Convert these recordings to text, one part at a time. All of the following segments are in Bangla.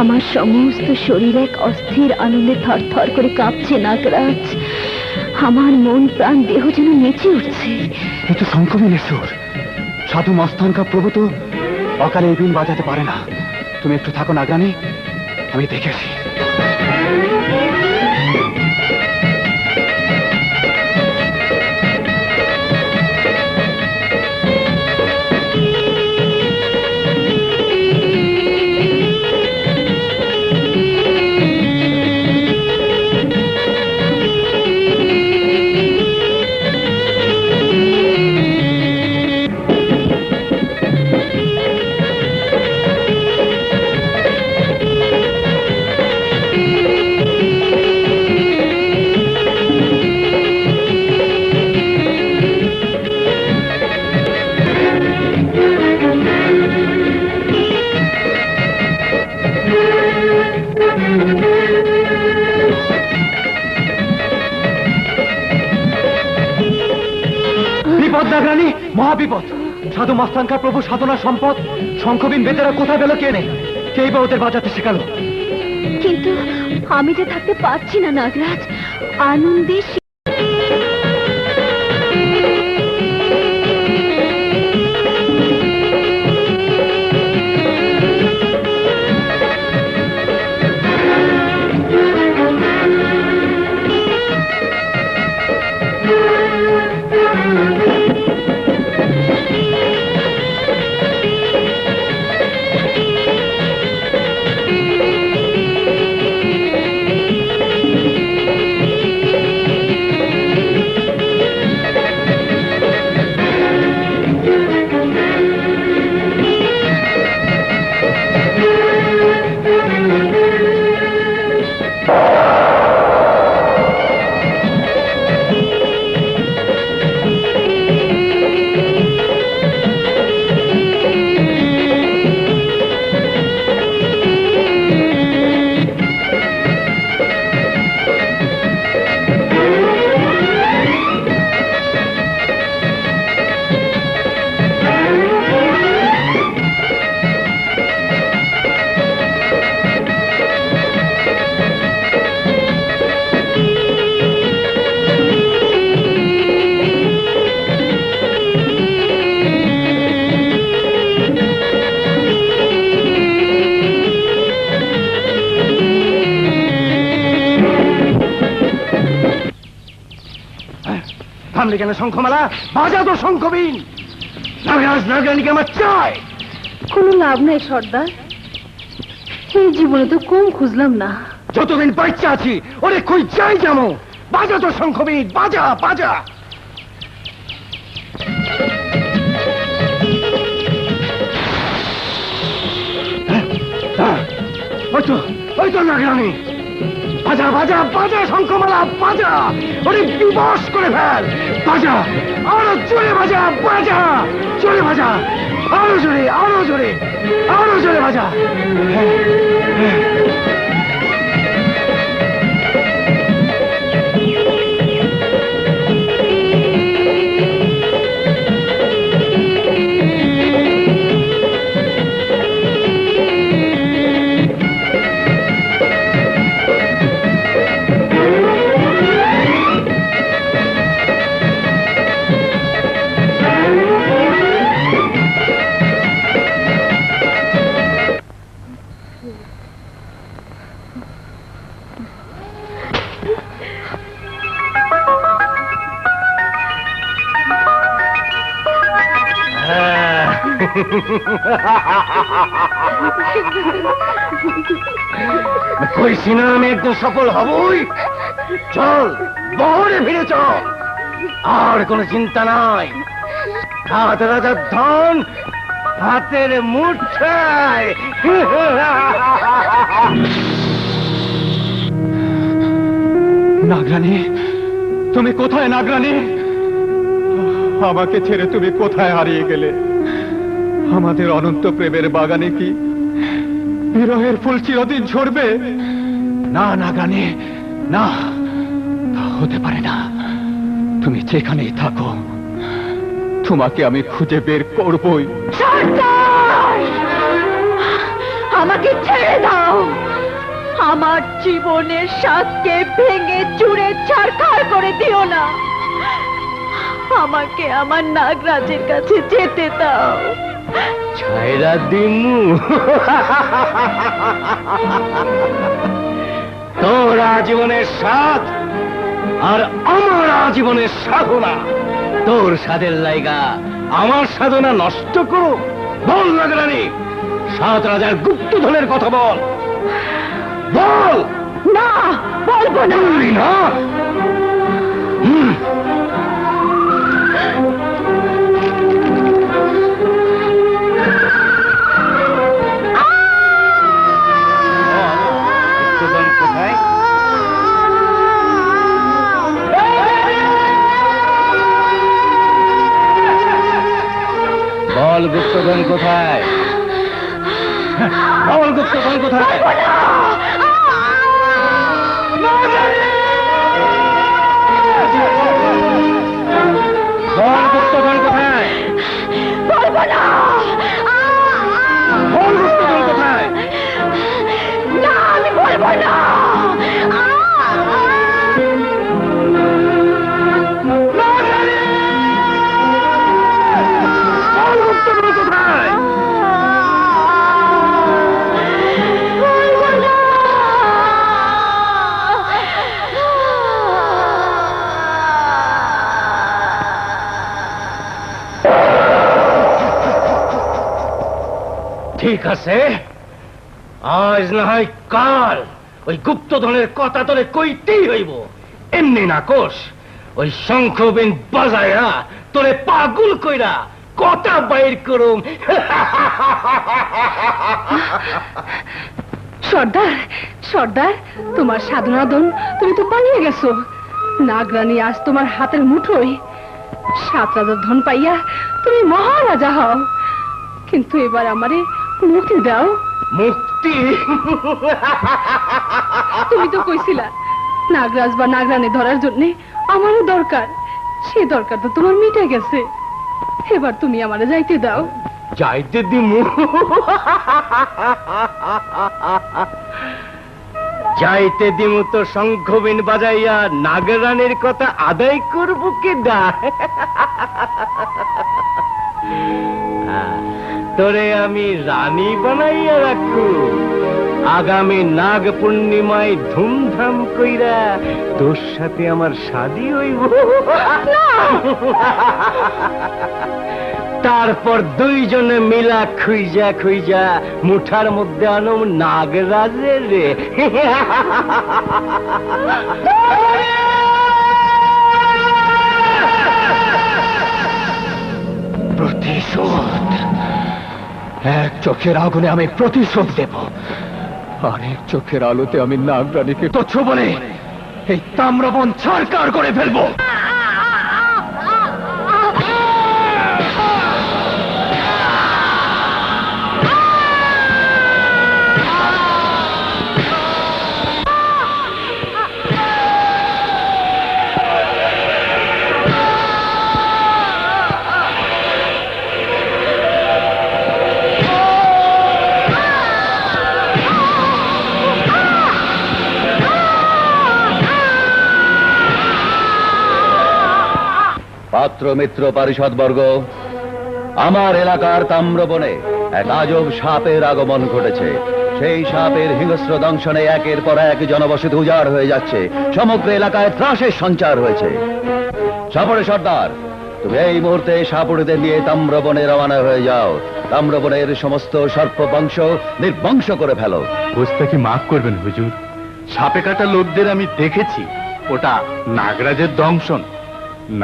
আমার সমস্ত শরীর এক অস্থির আনন্দে থরথর করে কাঁপছে নাগরাজ। আমার মন প্রাণ দেহ যেন নেচে উঠছে। এ তো শঙ্খবিনের সুর। সাধু মস্তানকা প্রভু তো অকালে এই বিন বাজাতে পারে না। তুমি একটু থাকো নাগরানী, আমি দেখেছি। বিপদ নাগরানী, মহাবিপদ। সাধু মস্তানকা প্রভু সাধনা সম্পদ শঙ্খবিন বেদেরা কোথায় পেল কে নেই? কেই বা ওদের বাজাতে শেখালো? কিন্তু আমি যে থাকতে পারছি না নাগরাজ, আনন্দে। থামলে কেন শঙ্খমালা? বাজা তো শঙ্খবিন। নাগরাজ নাগরানীকে আমার চাই। কোনো লাভ নাই সর্দার, এই জীবনে তো কম খুঁজলাম না। যতদিন বাচ্চা আছি ওরে কই যাই যাবো। বাজা তো শঙ্খবিন, বাজা বাজা। ওই তো নাগরানী। বাজা বাজা বাজা শঙ্খমালা, বাজা। ওরে বিবশ করে ফেল। বাজা, আরো জোরে বাজা, বাজা জোরে বাজা, আরো জোরে, আরো জোরে, আরো জোরে বাজা। কইছি না আমি একদম সফল হবই। চল বহরে ফিরে চল, আর কোনো চিন্তা নাই। হাত রাজার ধন হাতের মুঠায়। নাগরানী, তুমি কোথায় নাগরানী? আমাকে ছেড়ে তুমি কোথায় হারিয়ে গেলে? আমাদের অনন্ত প্রেমের বাগানে কি বিরহের ফুল চিরদিন ঝরবে? না নাগরানী, না, তা হতে পারে না। তুমি যেখানেই থাকো তোমাকে আমি খুঁজে বের করবই। আমাকে ছেড়ে দাও। আমার জীবনের স্বাদকে ভেঙে চুরে ছারখার করে দিও না। আমাকে আমার নাগরাজের কাছে যেতে দাও। ছাইরা দিমু তোর আজীবনের স্বাদ আর আমার আজীবনের সাধনা। তোর স্বাদের লাইগা আমার সাধনা নষ্ট করো? বল নাগরানী, 7 রাজার গুপ্তধনের কথা বল। বল। না, বলবো না। বললি না? গুপ্তধন কোথায়? বল গুপ্তধন কোথায়? বল গুপ্তধন কোথায়? বল গুপ্তধন কোথায়? বলবো না। বল গুপ্তধন কোথায়? না, আমি বলবো না। বল গুপ্তধন কোথায়? ঠিক আছে, আজ না হয় কাল ওই গুপ্তধনের কথা তোরে কইতেই হইব। এমনি না কোষ, ওই শঙ্খবিন বাজায়া তোরে পাগল কইরা কথা বাইর করুম। সর্দার, সর্দার, তোমার সাধনাদন তুমি তো পালিয়ে গেছো। নাগরানী আজ তোমার হাতের মুঠোয়। 7 রাজার ধন পাইয়া তুমি মহারাজা হও। কিন্তু এবার আমারে মুক্তি দাও। মুক্তি? তুমি তো কইছিলা নাগরাজ বা নাগরানী ধরার জন্য আমারও দরকার। সে দরকার তো তোমার মিটে গেছে। এবার তুমি আমারে যাইতে দাও। যাইতে দিমু? যাইতে দিমু তো শঙ্খবিন বাজাইয়া নাগরানীর কথা আদায় করবো কেডা? তোরে আমি রানী বানাইয়া রাখু। আগামী নাগ পূর্ণিমায় ধুমধাম কইরা তোর সাথে আমার শাদী হইব। তারপর 2 জনে মিলা খুইজা খুইজা মুঠার মধ্যে আনম নাগরাজের রে। প্রতিশোধ, এক চোখের আগুনে আমি প্রতিশোধ দেব, আরেক চোখের আলোতে আমি নাগরানীকে তুচ্ছ বলে এই তাম্রবন ছারকার করে ফেলবো। পাত্র মিত্র পরিষদবর্গ, আমার এলাকার তাম্রবনে এক আজব সাপের আগমন ঘটেছে। সেই সাপের হিংস্র দংশনে একের পর এক জনবসতি উজাড় হয়ে যাচ্ছে। সমগ্র এলাকায় ত্রাসের সঞ্চার হয়েছে। সাপড়ে সর্দার, তুমি এই মুহূর্তে সাপুড়েদের নিয়ে তাম্রবনে রওনা হয়ে যাও। তাম্রবনের সমস্ত সর্প বংশ নির্বংশ করে ফেলো। বুঝতে কি মাফ করবেন হুজুর, সাপে কাটা লোকদের আমি দেখেছি। ওটা নাগরাজের দংশন।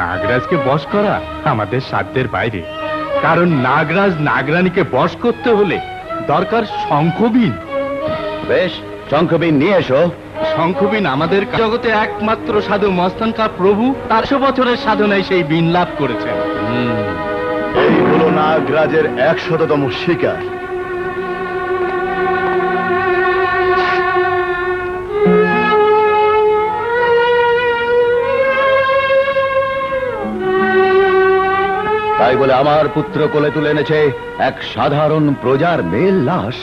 নাগরাজকে বশ করা আমাদের সাধ্যের বাইরে। কারণ নাগরাজ নাগরানীকে বশ করতে হলে দরকার শঙ্খবিন। বেশ, শঙ্খবিন নিয়ে এসো। শঙ্খবিন আমাদের জগতে একমাত্র সাধু মস্তানকা প্রভু 400 বছরের সাধনায় সেই বিন লাভ করেছেন। এই হলো নাগরাজের 100তম শিকার। তাই বলে আমার পুত্র কোলে তুলে এনেছে এক সাধারণ প্রজার মেয়ের লাশ।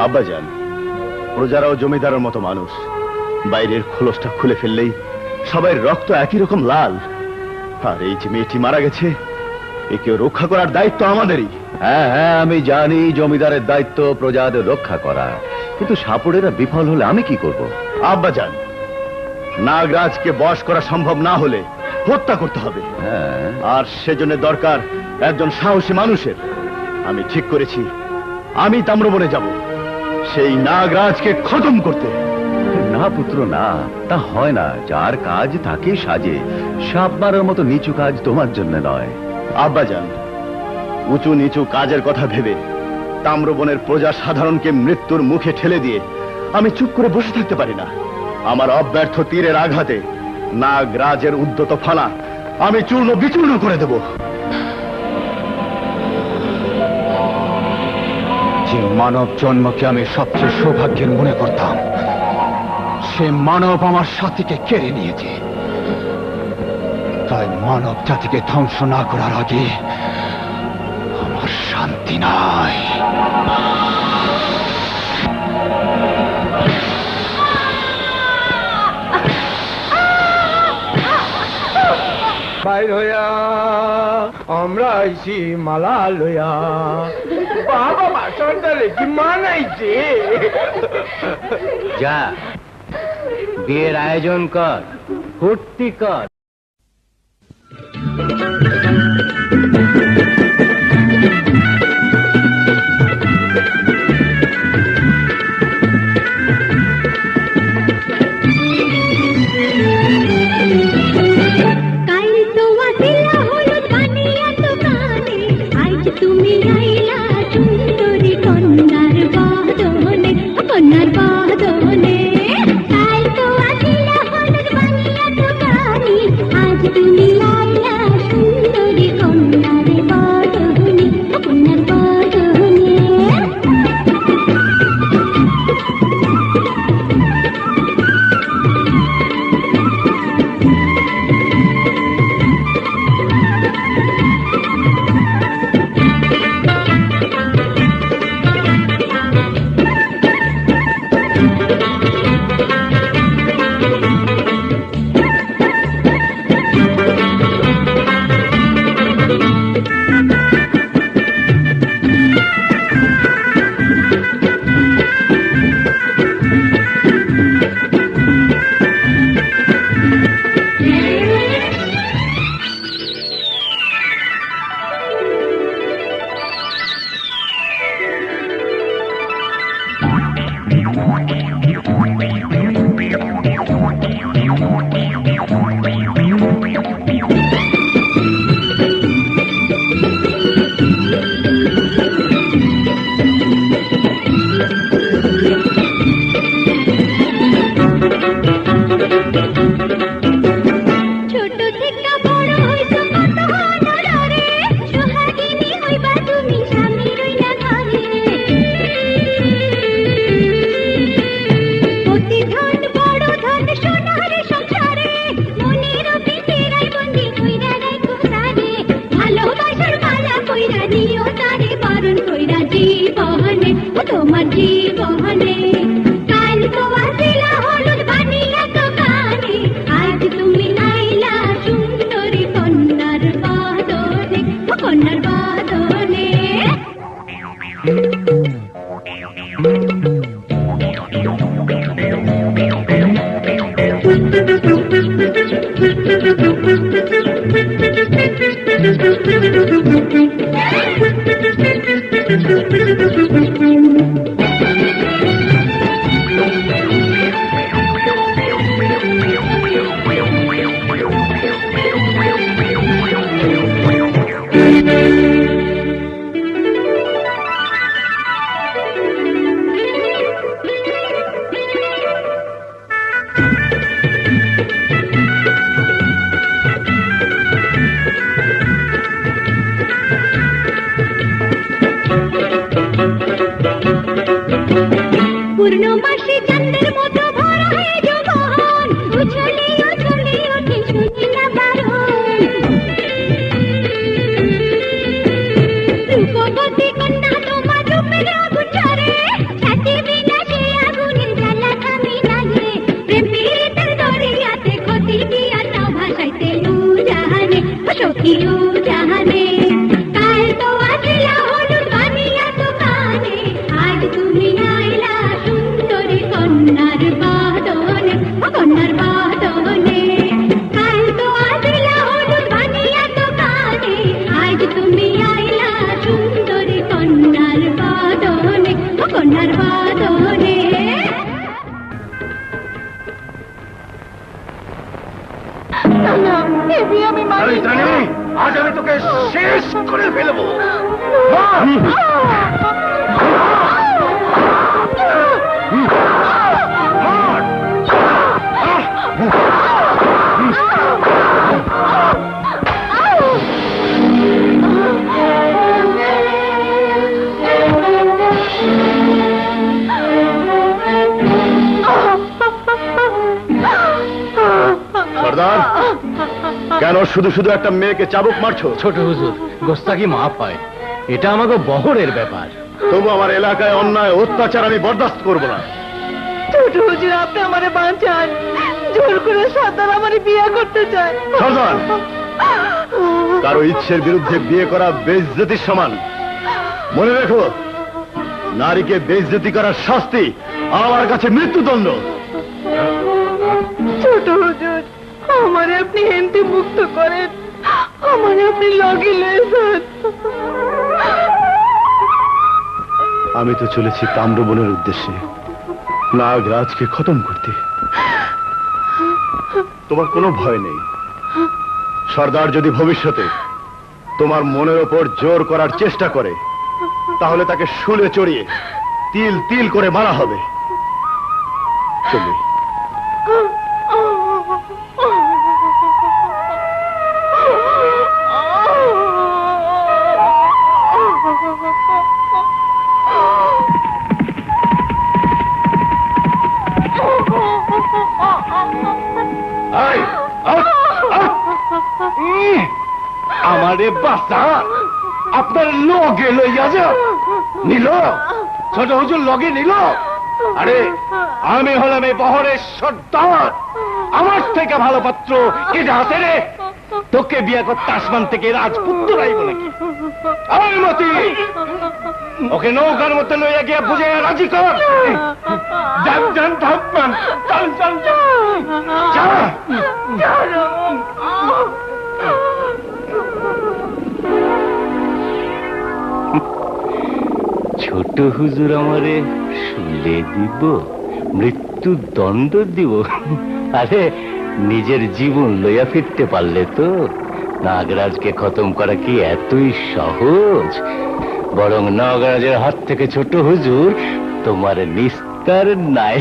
আব্বাজান, প্রজারাও জমিদারের মতো মানুষ। বাইরের খোলসটা খুলে ফেললেই সবাই রক্ত একই রকম লাল। আর এই যে মেয়েটি মারা গেছে, একে রক্ষা করার দায়িত্ব আমাদেরই। হ্যাঁ হ্যাঁ, আমি জানি জমিদারের দায়িত্ব প্রজাদের রক্ষা করা, কিন্তু সাপুড়েরা বিফল হলে আমি কি করব? আব্বাজান, নাগরাজকে বশ করা সম্ভব না হলে হত্যা করতে হবে। হ্যাঁ, আর সেজন্য দরকার একজন সাহসী মানুষের। আমি ঠিক করেছি, আমি তাম্রবনে যাব সেই নাগরাজকে খতম করতে। না পুত্র না, তা হয় না। যার কাজ তাকে সাজে। সাপ মারার মতো নিচু কাজ তোমার জন্য নয়। আব্বাজান, উঁচু নিচু কাজের কথা ভেবে তাম্রবনের প্রজা সাধারণকে মৃত্যুর মুখে ঠেলে দিয়ে আমি চুপ করে বসে থাকতে পারি না। আমার অব্যর্থ তীরের আঘাতে নাগরাজের উদ্যত ফানা আমি চূর্ণ বিচূর্ণ করে দেব। যে মানব জন্মকে আমি সবচেয়ে সৌভাগ্যের মনে করতাম, সে মানব আমার সাথীকে কেড়ে নিয়েছে। তাই মানব জাতিকে ধ্বংস না করার আগে আমার শান্তি নাই। বাইর হইয়া আমরা আইছি মালা লইয়া। বাবা বাসনটারে কি মানাইছে। যা বিয়ের আয়োজন কর, ফুর্তি কর। কেন শুধু শুধু একটা মেয়েকে চাবুক মারছো? ছোট হুজুর, গোস্তাকি মাফ হয়, এটা আমাকে বহরের ব্যাপার। তবু আমার এলাকায় অন্যায় অত্যাচার আমি বরদাস্ত করবো না। ছোট হুজুর, আপনি আমারে বাঁচান। জোর করে সর্দার আমারে বিয়ে করতে চায়। সর্দার, কারো ইচ্ছের বিরুদ্ধে বিয়ে করা বেইজ্জতির সমান। মনে রেখো, নারীকে বেইজ্জতি করার শাস্তি আমার কাছে মৃত্যুদণ্ড। ছোট হুজুর, আমারে আপনি হেনতে মুক্ত করেন, আমারে আপনি লগে লয়েছেন। আমি তো চলেছি তাম্রবনের উদ্দেশ্যে, নাগরাজকে খতম করতে। তোমার কোনো ভয় নেই। সর্দার যদি ভবিষ্যতে তোমার মনের ওপর জোর করার চেষ্টা করে, তাহলে তাকে শুলে চড়িয়ে তিল তিল করে মারা হবে। চলি। আমারে বাসা আপনার লগে লইয়া যাও। নিল? ছোট হুজুর লগে নিল? আরে আমি হলাম এই বহরের সর্দার। আমার থেকে ভালো পাত্র এটা হাতে রে। তোকে বিয়ে করতে আসমান থেকে রাজপুত্র আইব নাকি? আমার মতি, ওকে নৌকার মধ্যে লইয়া গিয়া বুঝে রাজি কর। যান যান থাকবেন, চল চল চল। ছোট হুজুর আমারে শুলে দিব, মৃত্যু দণ্ড দিব? আরে নিজের জীবন লইয়া ফিরতে পারলে তো নাগরাজকে খতম করা কি এতই সহজ? বরং নাগরাজের হাত থেকে ছোট হুজুর তোমার নিস্তার নাই।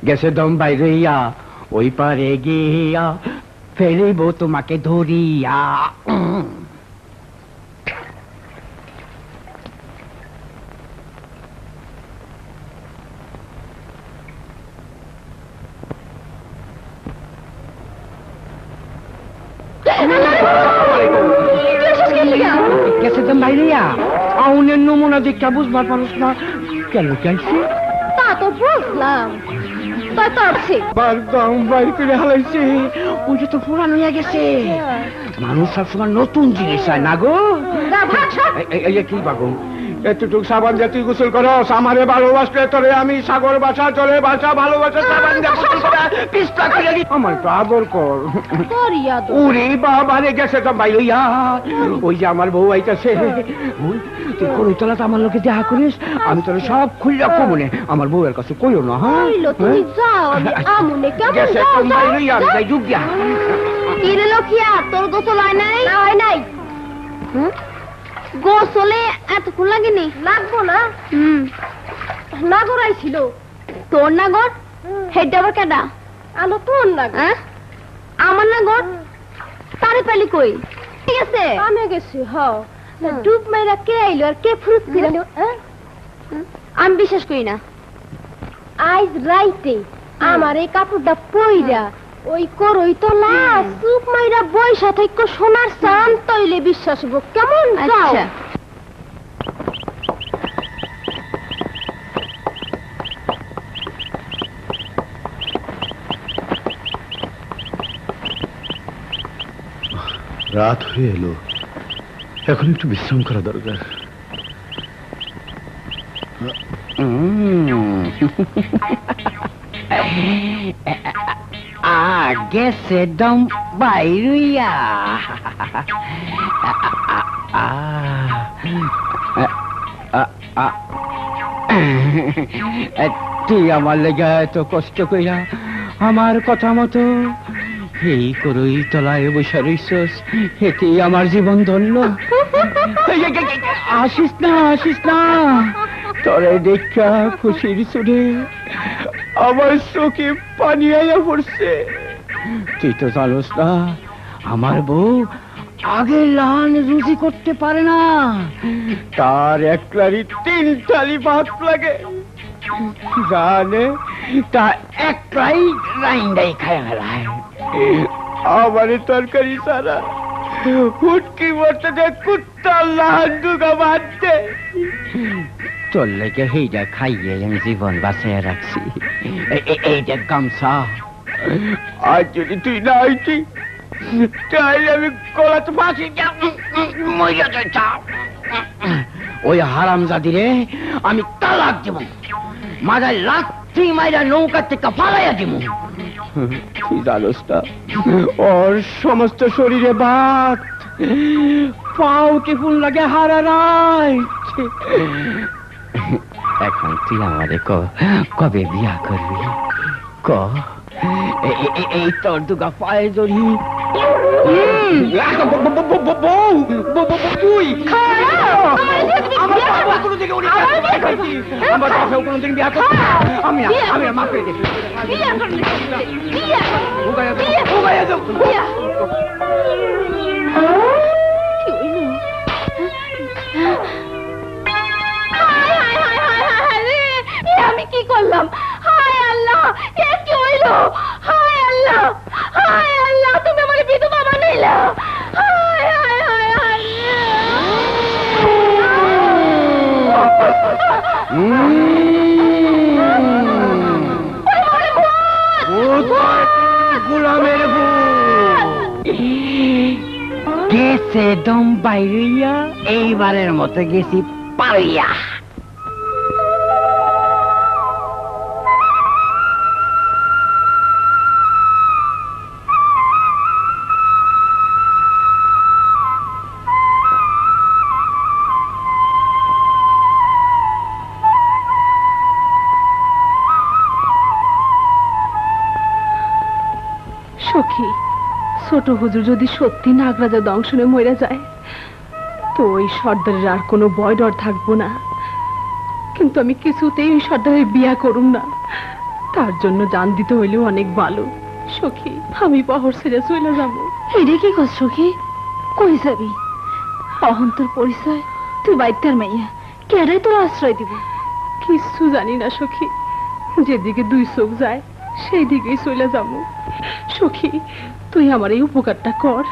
গেছে দম বাইরেইয়া, ওই পারে গিয়া ফেলিব তোমাকে ধরিয়া। গেছে দম বাইরেইয়া, আউনের নমুনা দেখটা বুঝবার পারস না কেন চাইছি? তা তো বুঝলাম, তাই তো আছে। একদম বাইর করে হালাইছে, ওই যে তো পুরান হইয়া গেছে। মানুষ সবসময় নতুন জিনিস চায় না গো। কি বাগো, এতটুক সাবান দিয়ে তুই গোসল করস? আমারে ভালোবাসলে তোরে আমি সাগর বাসা চলে বাসা ভালোবাসা সাবান দিয়ে গোসল করে পিস্তা করে দিই। আমার তো আদর কর। ওরে বাবা রে, গেছে তো বাইরইয়া, ওই যে আমার বউ আইতাছে। তুই কোন তলাতে আমার লোকে দেখা করিস, আমি তোর সব খুললা কমনে আমার বউয়ের কাছে কইও না। হ্যাঁ তুমি যাও, আমি আমনে কেমন গেছে তো বাইরইয়া, আমি যাই ডুব দিয়া। কি রে লখিয়া, তোর গোসল হয় নাই? না হয় নাই। গোসলে এতক্ষণ লাগেনি? লাগবো না। নাগর আইছিল। তোর নাগর? হেডটা আবার কেডা? আলো তোর নাগর। আমার নাগর? তারে পেলি কই? ঠিক আছে, আমি গেছি। ডুব মাইরা কে আইলো আর কে ফুরুত করে? আমি বিশ্বাস করি না। আজ রাইতে আমার এই কাপড়টা পইরা ওই করই তো না চুপ মাইরা বইসা থেকে সোনার চান তৈলে বিশ্বাস হবো। কেমন? আচ্ছা রাত হয়ে এলো, এখন একটু বিশ্রাম করা দরকার। গেছে দম বাইরইয়া, তুই আমার লেগে এত কষ্ট কইরা আমার কথা মতো এই করই তলায় বসে রইছস, এতেই আমার জীবন ধন্য। আসিস না, আসিস না, তোরে দেখা খুশির সুরে আমার চোখে পানি আইয়া পড়ছে। তুই তো জানোস না আমার বউ আগে লান রুজি করতে পারে না, তার একলারি 3 থালি ভাত লাগে, জানে তা একলাই রাইন্দাই খায় ফেলায়। আমার তরকারি ছাড়া হুটকি মরতে দেয় কুত্তার লাহান দুগা বাঁধতে। তোর লেগে সেইটা খাইয়ে আমি জীবন বাঁচিয়ে রাখছি। এইটা গামছা, আর যদি তুই না হইতি তাহলে আমি গলাতে ফাঁসি মরিয়া যাইতাম। ওই হারামজাদিরে আমি তালাক দিব, মাথায় লাথি মাইরা নৌকা থেকে ফালাইয়া দিব। তুই জানোস না ওর সমস্ত শরীরে বাত, পাও টিপুন লাগে হারারাই। এখন তুই আমারে কবে বিয়া করবি ক? এই তোর দুগা পায়ে জড়ি আমি কি করলাম? হায় আল্লাহ, এ কি হইল? হায় আল্লাহ, হায় আল্লাহ, তুমি আমার বিধবা বানাইলা। হায় হায় হায় হায়। গোলামের গেছে দম বাইরিয়া, এইবারের মতো গেছি পারিয়া। সখী, ছোট হুজুর যদি সত্যি নাগরাজা দংশনে মরে যায় তো ওই সর্দারের আর কোনো ভয় ডর থাকবো না। কিন্তু আমি কিছুতেই ওই সর্দারের বিয়া করুম না, তার জন্য জান দিতে হইলেও অনেক ভালো। সখী, আমি পহর ছেড়ে চলে যাবো। এটা কি কর সখী? কই যাবি? অহন্তর পরিচয়, তুই বাইতার মাইয়া, কেডাই তোর আশ্রয় দিব? কিছু জানি না সখী, যেদিকে 2 চোখ যায় সেই দিকেই চলে যাবো। সখী, তুই আমার এই উপকারটা কর।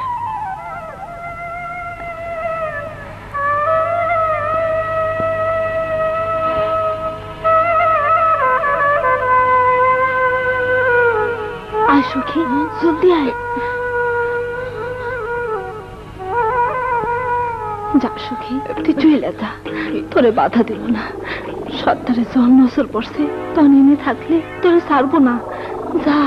আয় সখী, জলদি আয়। যা সখী, তুই চলে যা, তোরে বাধা দিব না। সত্তরে যখন নজর পড়ছে তখন এনে থাকলে তোরে ছাড়বো না। যা।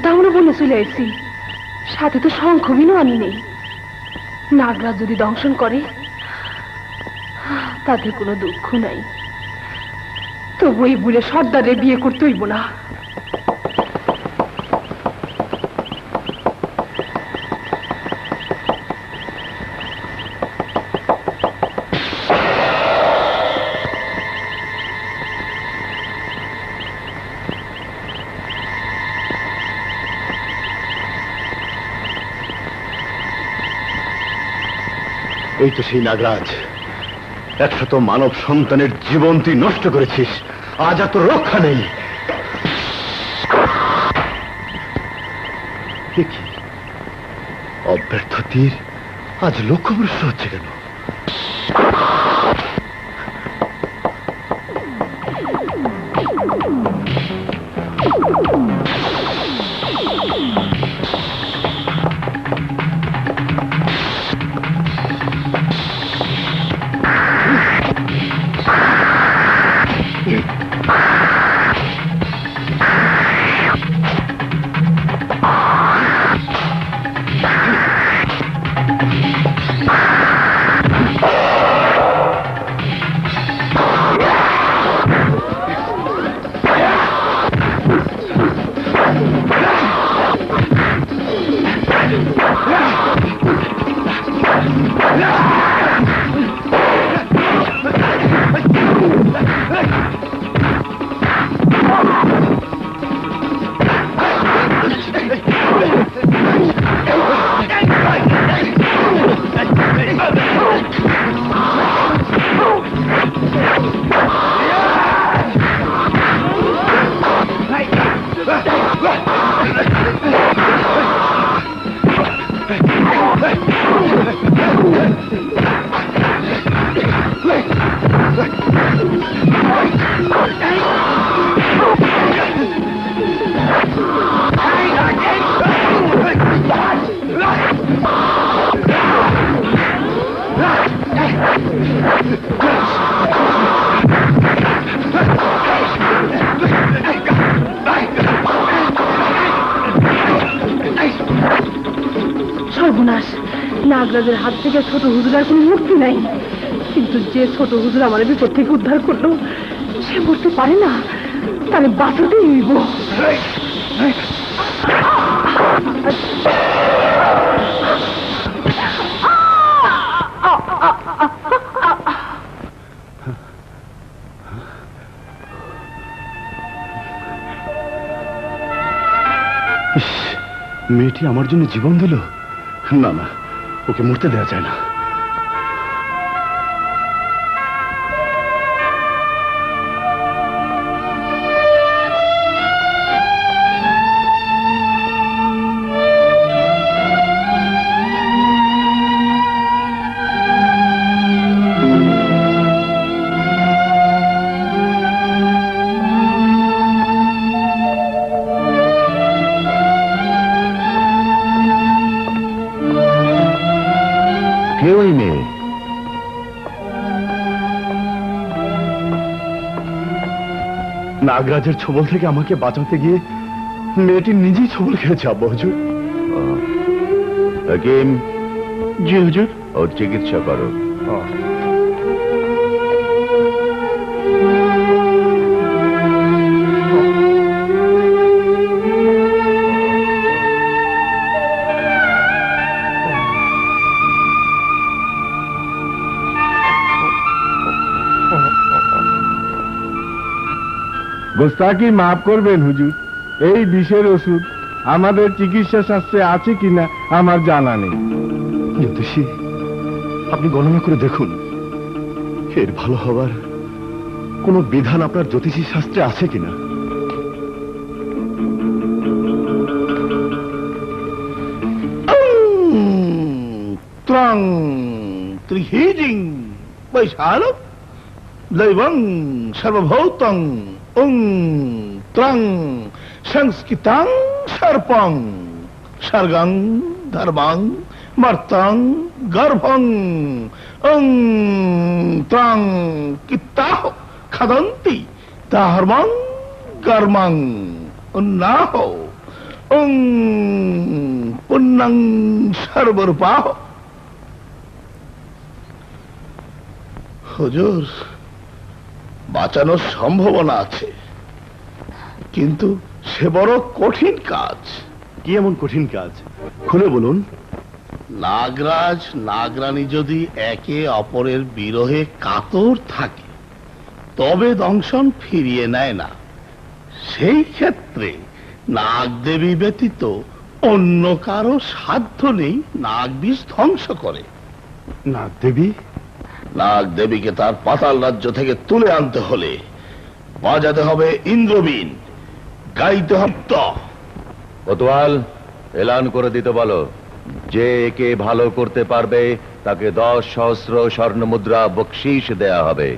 তো আমরা বলে চলে এসেছি, সাথে তো শঙ্খ বিনও আনি নেই। নাগরাজ যদি দংশন করে তাদের কোনো দুঃখ নাই, তবু এই বলে সর্দারে বিয়ে করতে হইব না। এই তো সেই নাগরাজ, একশত মানব সন্তানের জীবন তুই নষ্ট করেছিস, আজ আর তোর রক্ষা নেই। অব্যর্থ তীর আজ লক্ষ্যভ্রষ্ট হচ্ছে কেন? সর্বনাশ, নাগরাজের হাত থেকে ছোট হুজুর আর কোনো মুক্তি নাই। কিন্তু যে ছোট হুজুর আমার বিপদ থেকে উদ্ধার করলো, সে বলতে পারে না, তাহলে বাঁচাতেই হইব। মেয়েটি আমার জন্য জীবন দিল। না না, ওকে মরতে দেওয়া যায় না। ওই মেয়ে নাগরাজের ছোবল থেকে আমাকে বাঁচাতে গিয়ে মেয়েটি নিজেই ছোবল খেয়েছে। আব্বা হুজুর। হাকিম, জি হুজুর। ওর চিকিৎসা করো। গোস্তাকি মাফ করবেন হুজুর, এই বিষের ওষুধ আমাদের চিকিৎসা শাস্ত্রে আছে কিনা আমার জানা নেই। জ্যোতিষী, আপনি গণনা করে দেখুন, এর ভালো হওয়ার কোনো বিধান আপনার জ্যোতিষী শাস্ত্রে আছে কিনা। ত্রং ত্রিহিজিং বৈশালক দৈবং সর্বভৌতং ওং ত্রং সংস্কৃতং সর্পং সর্গং ধর্মং মর্তং গর্ভং ওং ত্রং কিত্তাহ খাদন্তি ধর্মং কর্মং উন্নাহ ওং পুণ্যং সর্বরূপাহ। হুজুর, বাঁচানোর সম্ভাবনা আছে, কিন্তু সে বড় কঠিন কাজ। কি এমন কঠিন কাজ, খুলে বলুন। নাগরাজ নাগরানী যদি একে অপরের বিরহে কাতর থাকে তবে দংশন ফিরিয়ে নেয় না। সেই ক্ষেত্রে নাগদেবী ব্যতীত অন্য কারো সাধ্য নেই নাগবিষ ধ্বংস করে। নাগদেবী? নাগদেবীকে তার পাতাল রাজ্য থেকে তুলে আনতে হলে বাজাতে হবে ইন্দ্রবীণ, গাইতে হবে কোতোয়াল, এলান করে দিতে বলো, যে একে ভালো করতে পারবে তাকে 10,000 স্বর্ণ মুদ্রা বকশিশ দেয়া হবে।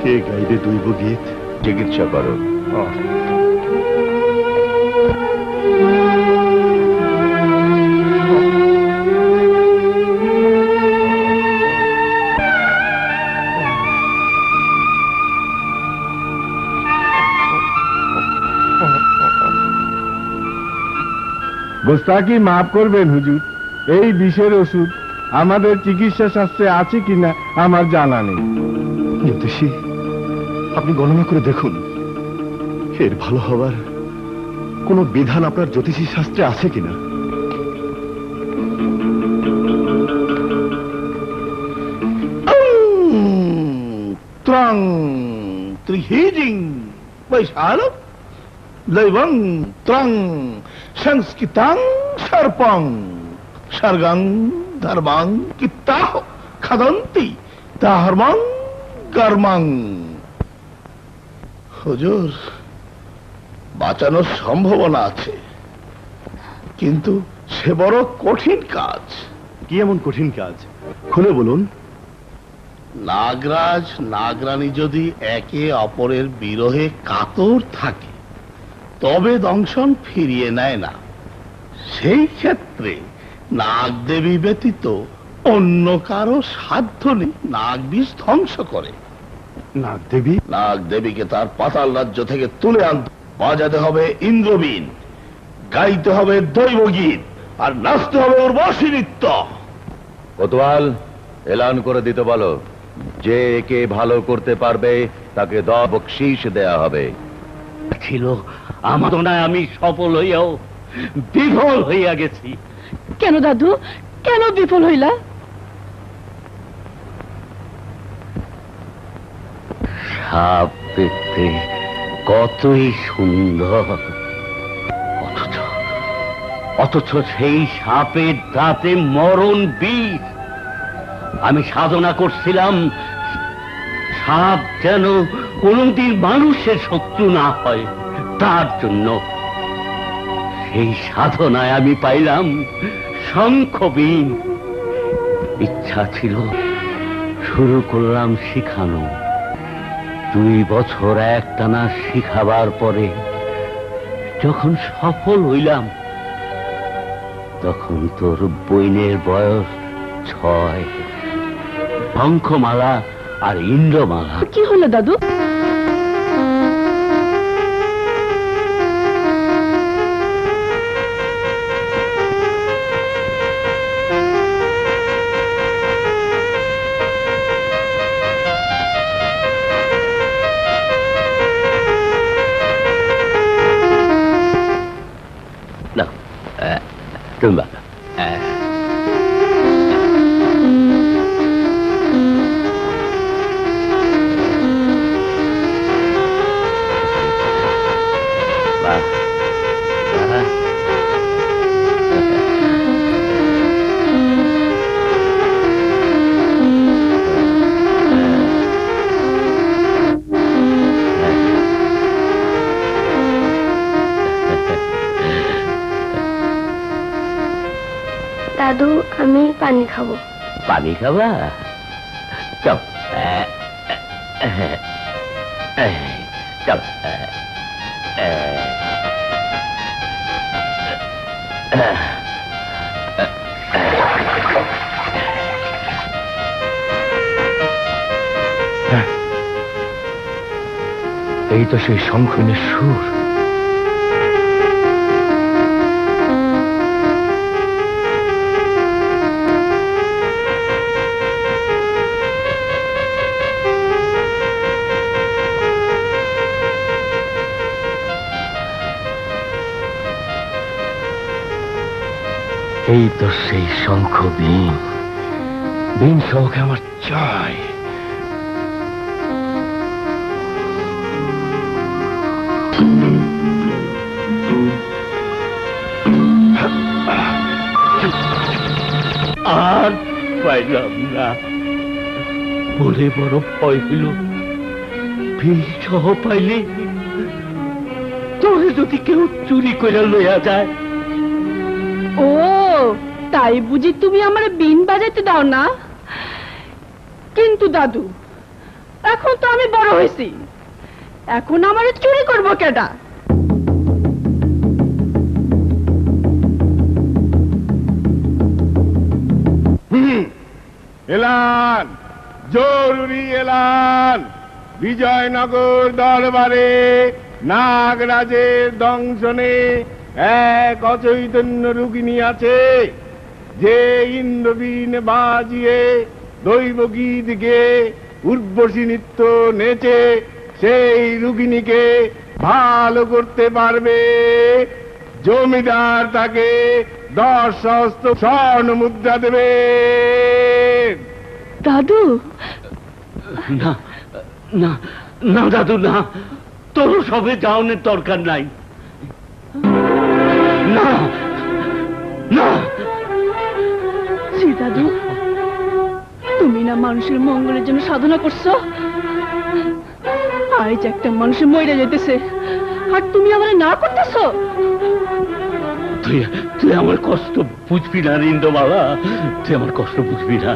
কে গাইবে দৈব গীত? চিকিৎসা করো। গোস্তাকি মাফ করবেন হুজুর, এই বিষের ওষুধ আমাদের চিকিৎসা শাস্ত্রে আছে কিনা আমার জানা নেই। জ্যোতিষী, আপনি গণনা করে দেখুন, এর ভালো হওয়ার কোন বিধান আপনার জ্যোতিষী শাস্ত্রে আছে কিনা। ত্রং ত্রিহিজিং বৈশালক দৈবং ত্রং সংস্কৃতাং সর্পং সর্গং ধর্মাং কিত্তাহ খাদন্তি ধর্মং কর্মং। হুজুর, বাঁচানোর সম্ভাবনা আছে, কিন্তু সে বড় কঠিন কাজ। কি এমন কঠিন কাজ, খুলে বলুন। নাগরাজ নাগরানী যদি একে অপরের বিরহে কাতর থাকে তবে দংশন ফিরিয়ে নেয় না। সেই ক্ষেত্রে নাগদেবী ব্যতীত অন্য কারো সাধ্য নেই নাগবিষ ধ্বংস করে। নাগদেবী? নাগদেবীকে তার পাতাল রাজ্য থেকে তুলে আনতে বাজাতে হবে ইন্দ্রবীণ, গাইতে হবে দৈবগীত, আর নাচতে হবে উর্বশী নৃত্য। কোতোয়াল, এলান করে দিতে বলো, যে একে ভালো করতে পারবে তাকে 10 বকশিশ দেয়া হবে। ছিল আমার নয়, আমি সফল হইয়াও বিফল হইয়া গেছি। কেন দাদু, কেন বিফল হইলা? সাপ দেখতে কতই সুন্দর, অথচ সেই সাপের দাঁতে মরণ বিষ। আমি সাধনা করছিলাম সাপ যেন কোনদিন মানুষের শত্রু না হয়, তার জন্য। সেই সাধনায় আমি পাইলাম শঙ্খবীণ। ইচ্ছা ছিল, শুরু করলাম শিখানো। 2 বছর একটানা শিখাবার পরে যখন সফল হইলাম, তখন তোর বইনের বয়স 6। শঙ্খমালা আর ইন্দ্রমালা। কি হলো দাদু? না, তুমি বাবা। দাদু, আমি পানি খাবো। পানি খাবা? চল চল। এই তো সেই শঙ্খিনীর সুর। এই তো সেই শঙ্খ বীণ, বীণ শঙ্খে আমার চাই। আর পাইলাম না, বলে বড় ভয় হইল, বীণ সহ পাইলে তোরে যদি কেউ চুরি করে লইয়া যায়। ও তাই বুঝি তুমি আমার বিন বাজাইতে দাও না? কিন্তু দাদু, এখন তো আমি বড় হয়েছি, এখন আমার চুরি করবো কেডা? এলান, জরুরি এলান, বিজয়নগর দরবারে নাগরাজের দংশনে এক অচৈতন্য রুগিনী আছে, যে ইন্দ্রবীণ বাজিয়ে দৈব গীত গেয়ে উর্বশী নৃত্য নেচে সেই রুগিনীকে ভালো করতে পারবে। জমিদার তাকে 10 সহস্র স্বর্ণ মুদ্রা দেবে। দাদু, না না না দাদু, না, তোর সবে যাওনের দরকার নাই। না না, জি দাদু, তুমি না মানুষের মঙ্গলের জন্য সাধনা করছো? আজ একটা মানুষের মরে যেতেছে, আর তুমি আমার না করতেছো? তুই তুই আমার কষ্ট বুঝবি না ইন্দ্রবালা, তুই আমার কষ্ট বুঝবি না।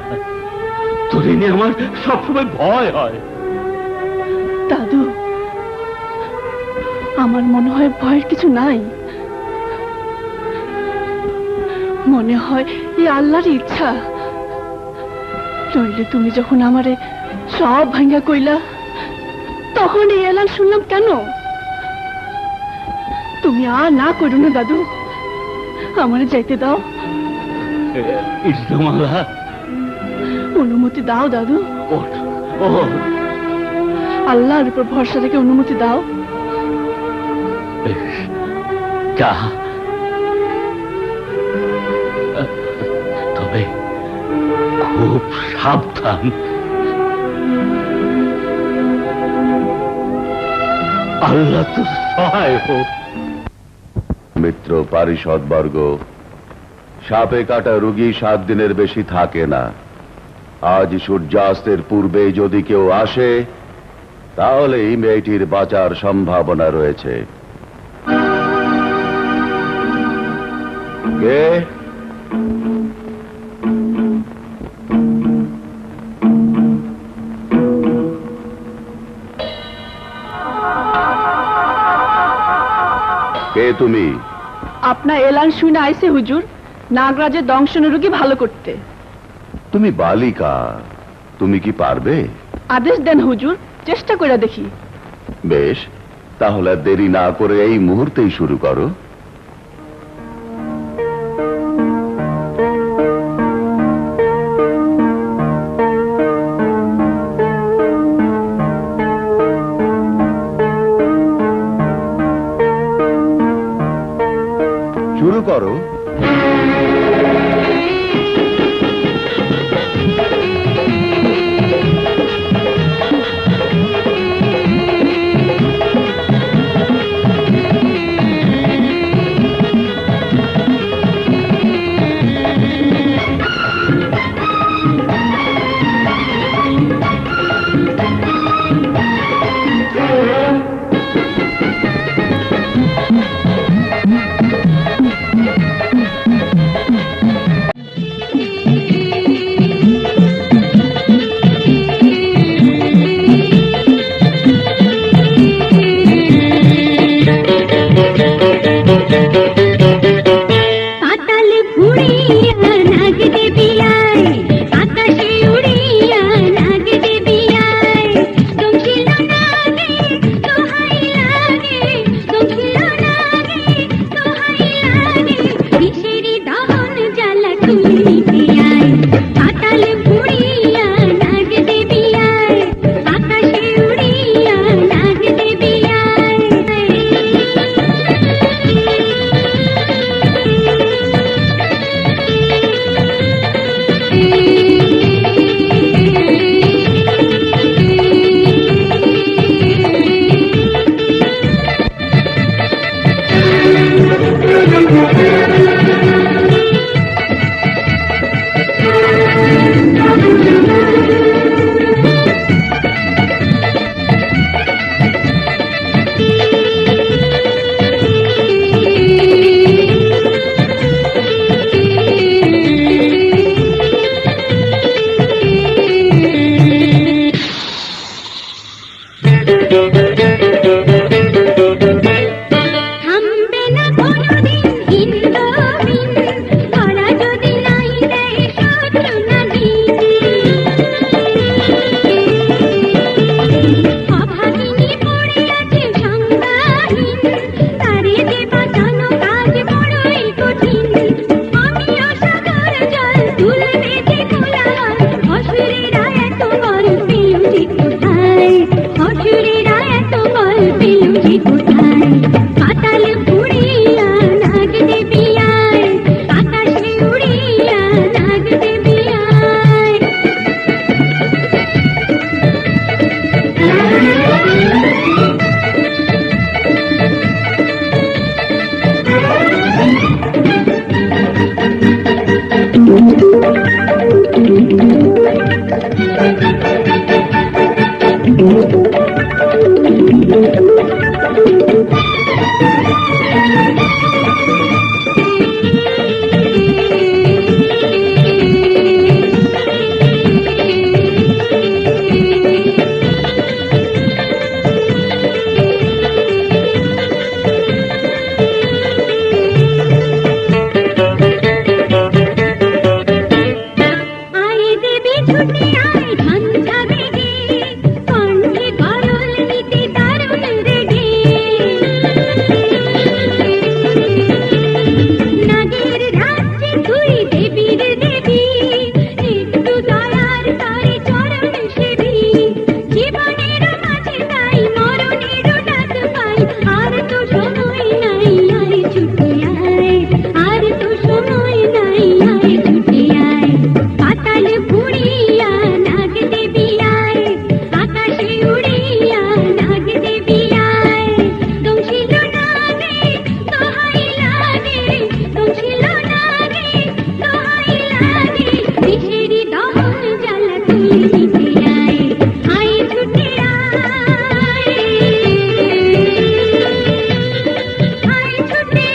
তোর নিয়ে আমার সবসময় ভয় হয়। দাদু, আমার মনে হয় ভয়ের কিছু নাই, মনে হয় এই আল্লাহর ইচ্ছা। নইলে তুমি যখন আমারে সব ভাঙ্গা কইলা, তখন এই এলান শুনলাম কেন? তুমি আর না করো না দাদু, আমারে যাইতে দাও। ইন্দ্রমালা, অনুমতি দাও দাদু, ওঠ, ওঠ। আল্লাহর উপর ভরসা রেখে অনুমতি দাও। বেশ, যা, তবে খুব সাবধান। আল্লাহ তো সহায় হোক। মিত্র পারিষদ বর্গ, সাপে কাটা রুগী 7 দিনের বেশি থাকে না। আজ সূর্যাস্তের পূর্বে যদি কেউ আসে, তাহলে এই মেয়েটির বাঁচার সম্ভাবনা রয়েছে। কে? কে তুমি? আপনার এলান শুনে আইছে হুজুর, নাগরাজের দংশন রোগী ভালো করতে। তুমি বালিকা, তুমি কি পারবে? আদেশ দেন হুজুর, চেষ্টা করে দেখি। বেশ, তাহলে দেরি না করে এই মুহূর্তেই শুরু করো। শুরু করো। থামবে না কোনোদিন হিন্দবিন, ওরা যদি নাই দেয় শত্রু নাদিন। অভাগিনী পড়ে আছে সংজ্ঞাহীন, তারে যে বাঁচানো কাজ বড়ই কঠিন। আমিও সাগর জল তুলবে যে কোলাহল, অসুরেরা এত বল পেল যে কোথায়, অসুরেরা এত বল পেল যে কোথায়। পাতাল পুড়িয়া নাগ দেবী আয়, আকাশে উড়িয়া নাগ দেবী আয়। আয় দেবী ছুটে আয় ঝঞ্ঝা বেগে, কণ্ঠে গরল নিতে দারুণ রেগে। নাগের রাজ্যে তুই দেবীর দেবী, একটু দয়ার তরে চরণ সেবি। জীবনের মাঝে তাই মরণেরও ডাক পাই, আর তো সময় নাই আয় ছুটে আয়, আর তো সময় নাই আয় ছুটে আয়। পাতাল পুড়িয়া নাগ দেবী আয়, আকাশে উড়িয়া নাগ দেবী আয়। দংশিল নাগে দোহাই লাগে, দংশিল নাগে দোহাই লাগে, বিষেরি দহন জ্বালা তুলে দিতে আয়, আয় ছুটে আয়, আয় ছুটে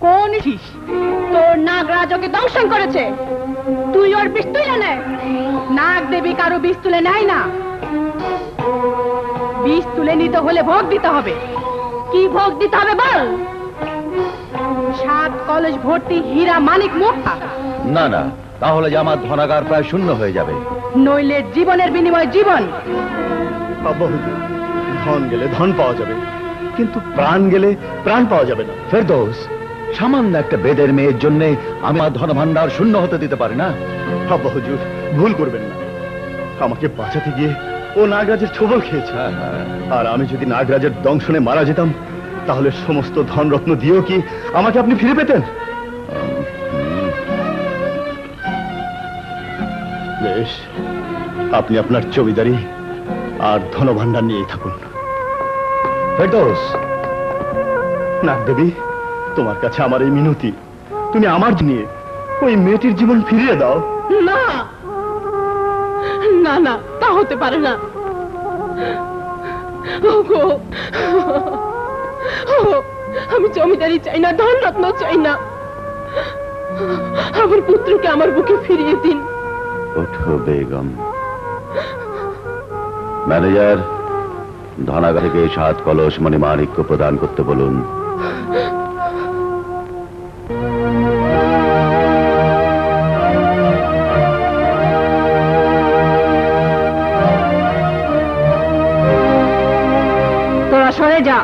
কোন ইস তোর নাগরাজ ওকে দংশন করেছে, তুই ওর বিষ তুলে নে। নাগ দেবী কারো বিষ তুলে নেয় না, বিষ তুলে নিতে হলে ভোগ দিতে হবে। কি ভোগ দিতে হবে বল? 7 কলস ভর্তি হীরা মানিক মুক্তা, না না, তাহলে যে আমার ধনাগার প্রায় শূন্য হয়ে যাবে। নইলে জীবনের বিনিময়ে জীবন। আব্বা হুজুর, ধন গেলে ধন পাওয়া যাবে, কিন্তু প্রাণ গেলে প্রাণ পাওয়া যাবে না। ফেরদৌস, সামান্য একটা বেদের মেয়ের জন্য আমি আমার ধন ভান্ডার শূন্য হতে দিতে পারি না। আব্বা হুজুর, ভুল করবেন না। আমাকে বাঁচাতে গিয়ে ও নাগরাজের ছোবল খেয়েছে, হ্যাঁ, হ্যাঁ। আর আমি যদি নাগরাজের দংশনে মারা যেতাম, তাহলে সমস্ত ধন রত্ন দিয়েও কি আমাকে আপনি ফিরে পেতেন? বেশ, আপনি আপনার জমিদারি আর ধনভাণ্ডার নিয়েই থাকুন। ফেরদৌস, নাগদেবী, তোমার কাছে আমার এই মিনতি, তুমি আমার নিয়ে ওই মেয়েটির জীবন ফিরিয়ে দাও। না না না, তা হতে পারে না। ওগো, আমি জমিদারি চাই না, ধন রত্ন চাই না। আমার পুত্রকে আমার বুকে ফিরিয়ে দিন। ওঠো বেগম। ম্যানেজার, ধনাগার থেকে 7 কলস মণিমাণিক্য প্রদান করতে বলুন। তোরা সরে যা।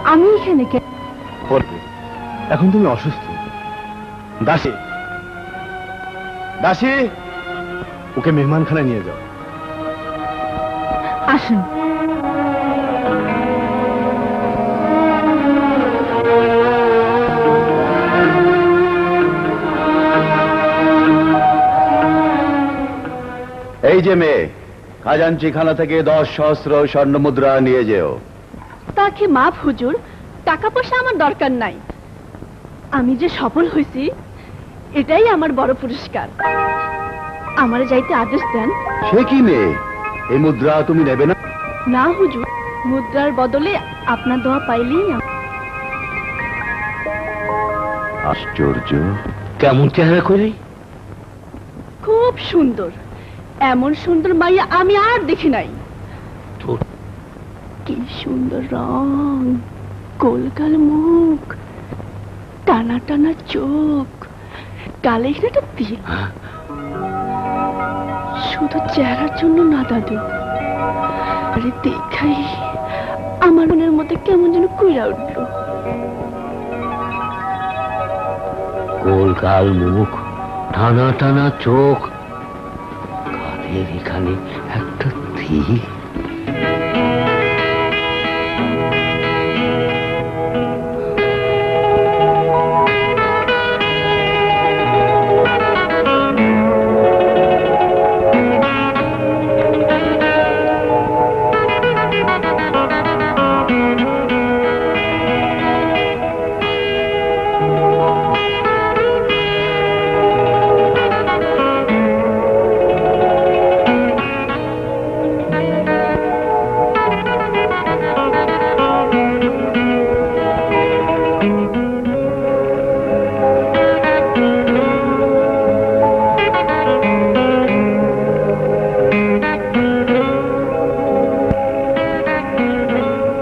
আমি এখানে কেন? বলবে এখন তুমি অসুস্থ। দাসী, দাসী, ওকে মেহমানখানায় নিয়ে যাও। আসুন। এই যে মেয়ে, খাজাঞ্চিখানা থেকে 10 সহস্র স্বর্ণ মুদ্রা নিয়ে যেও। তাকে মাফ হুজুর, টাকা পয়সা আমার দরকার নাই। আমি যে সফল হয়েছি এটাই আমার বড় পুরস্কার। আমারে যাইতে আদেশ দেন। সে কি মেয়ে, এই মুদ্রা তুমি নেবে না? না হুজুর, মুদ্রার বদলে আপনার দোয়া পাইলেই আশ্চর্য। কেমন চেহারা করে? খুব সুন্দর। এমন সুন্দর মাইয়া আমি আর দেখি নাই। তোর- কি সুন্দর রং, গোলগাল মুখ, টানা টানা চোখ, গালে একটা তিল। শুধু চেহারার জন্য না দাদু, আরে দেখাই আমার মনের মধ্যে কেমন যেন কইরা উঠলো। গোল গাল মুখ, টানা টানা চোখ, কাঁধের এখানে একটা তীর।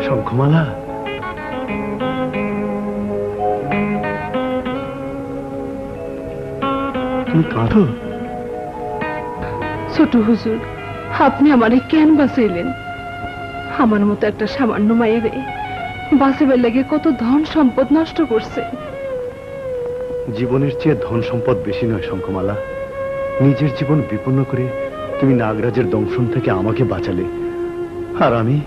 শঙ্খমালা, তুমি কাঁদো? ছোট হুজুর, আপনি আমারে কেন বাঁচাইলেন? আমার মতো একটা সামান্য মায়েরে বাঁচাবার লাগে কত ধন সম্পদ নষ্ট করছে। জীবনের চেয়ে ধন সম্পদ বেশি নয় শঙ্খমালা। নিজের জীবন বিপন্ন করে তুমি নাগরাজের দংশন থেকে আমাকে বাঁচালে, আর আমি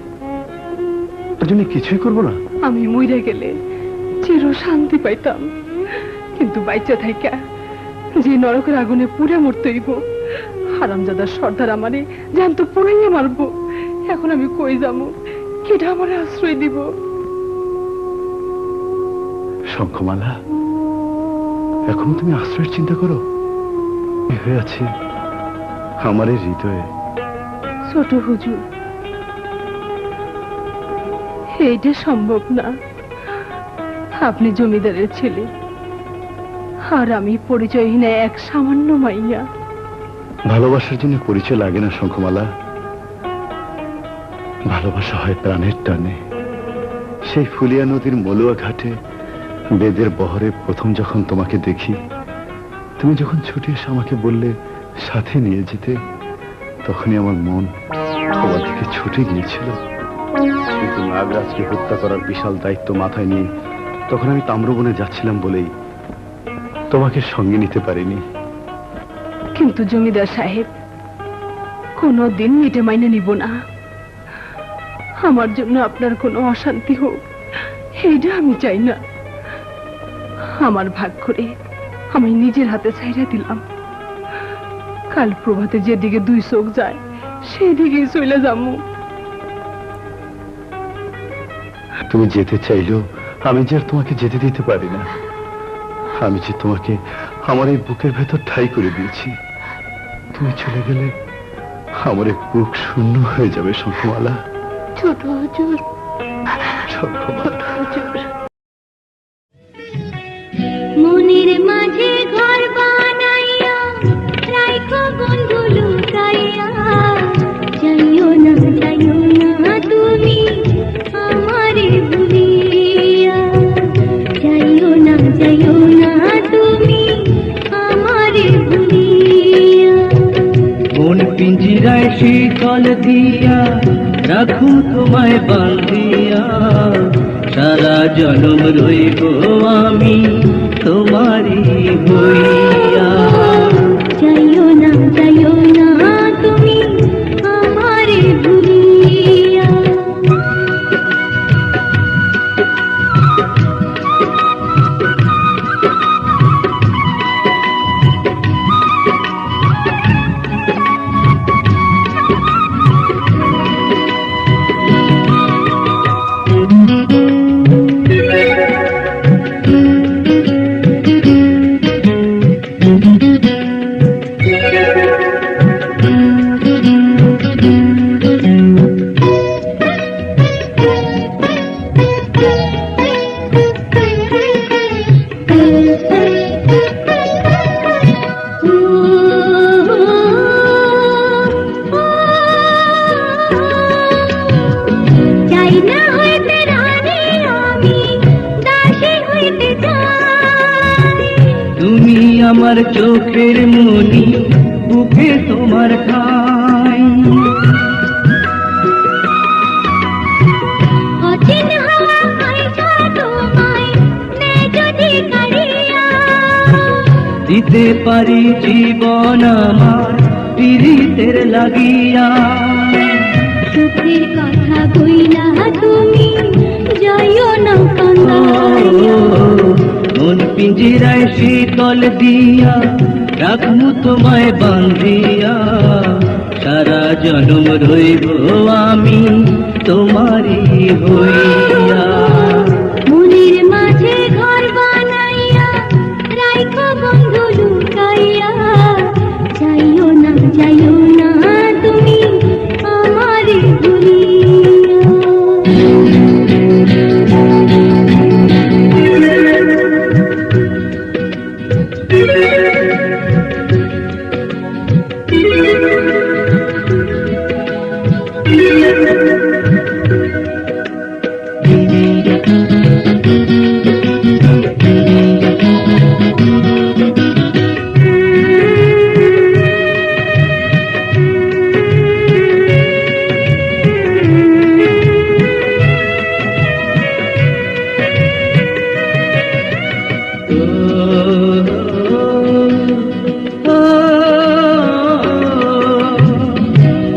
তার জন্য কিছুই করবো না। আমি মইরা গেলে চির শান্তি পাইতাম, কিন্তু বাইচা থাইকা যে নরকের আগুনে পুড়ে মরতে হইব। হারামজাদার সর্দার আমারে জ্যান্ত পুড়াইয়া মারবো। এখন আমি কই যাবো? কেটা আমারে আশ্রয় দিব? শঙ্খমালা, এখন তুমি আশ্রয়ের চিন্তা করো? কি হয়ে আছে আমার এই হৃদয়ে? ছোট হুজুর, এইটা সম্ভব না। আপনি জমিদারের ছেলে, আর আমি পরিচয়হীন এক সামান্য মাইয়া। ভালোবাসার জন্য পরিচয় লাগে না শঙ্খমালা। ভালোবাসা হয় প্রাণের টানে। সেই ফুলিয়া নদীর মলুয়া ঘাটে বেদের বহরে প্রথম যখন তোমাকে দেখি, তুমি যখন ছুটে এসে আমাকে বললে সাথে নিয়ে যেতে, তখনই আমার মন তোমার দিকে ছুটে গিয়েছিল। কিন্তু নাগরাজকে হত্যা করার বিশাল দায়িত্ব মাথায় নিয়ে তখন আমি তাম্রবনে যাচ্ছিলাম বলেই তোমাকে সঙ্গে নিতে পারিনি। কিন্তু জমিদার সাহেব, কোনদিন মিটে মাইনে নিব না। আমার জন্য আপনার কোনো অশান্তি হোক, এইটা আমি চাই না। আমার ভাগ করে আমি নিজের হাতে ছাইড়া দিলাম। কাল প্রভাতে যেদিকে দুই চোখ যায় সেই দিকেই চলে যাবো। তুমি যেতে চাইলেও আমি যে আর তোমাকে যেতে দিতে পারি না। আমি যে তোমাকে আমার এই বুকের ভেতর ঠাঁই করে দিয়েছি, তুমি চলে গেলে আমার এই বুক শূন্য হয়ে যাবে শঙ্খমালা। ছোট হুজুর, শঙ্খমালা, মনের মাঝে ঘর বানাইয়া রাইখো বন্ধু লুকাইয়া, যাইও না তুমি আমারে ভুলিয়া, যাইও না তুমি আমারে ভুলিয়া। মন পিঞ্জিরায় শীতল দিয়া রাখু তোমায় বাঁধিয়া, সারা জনম রইব আমি তোমারই হইয়া। যাইও না তুমি আমারে ভুলিয়া। চাই না হইতে রানী আমি দাসী হইতে চাই। তুমি আমার চোখের মনি, বুকে তোমার ঠাই। অচিন হওয়া হইছে তোমায় নে যদি কারিয়া, দিতে পারি জীবন আমার পীড়িতের লাগিয়া। সুখের কথা কইলা তুমি যাইও না কান্দাইয়া। মন পিঞ্জিরায় শীতল দিয়া রাখমু তোমায় বাঁধিয়া, সারা জনম রইব আমি তোমারই হইয়া। মনের মাঝে ঘর বানাইয়া রাইখো বন্ধু লুকাইয়া, যাইও না তুমি আমারে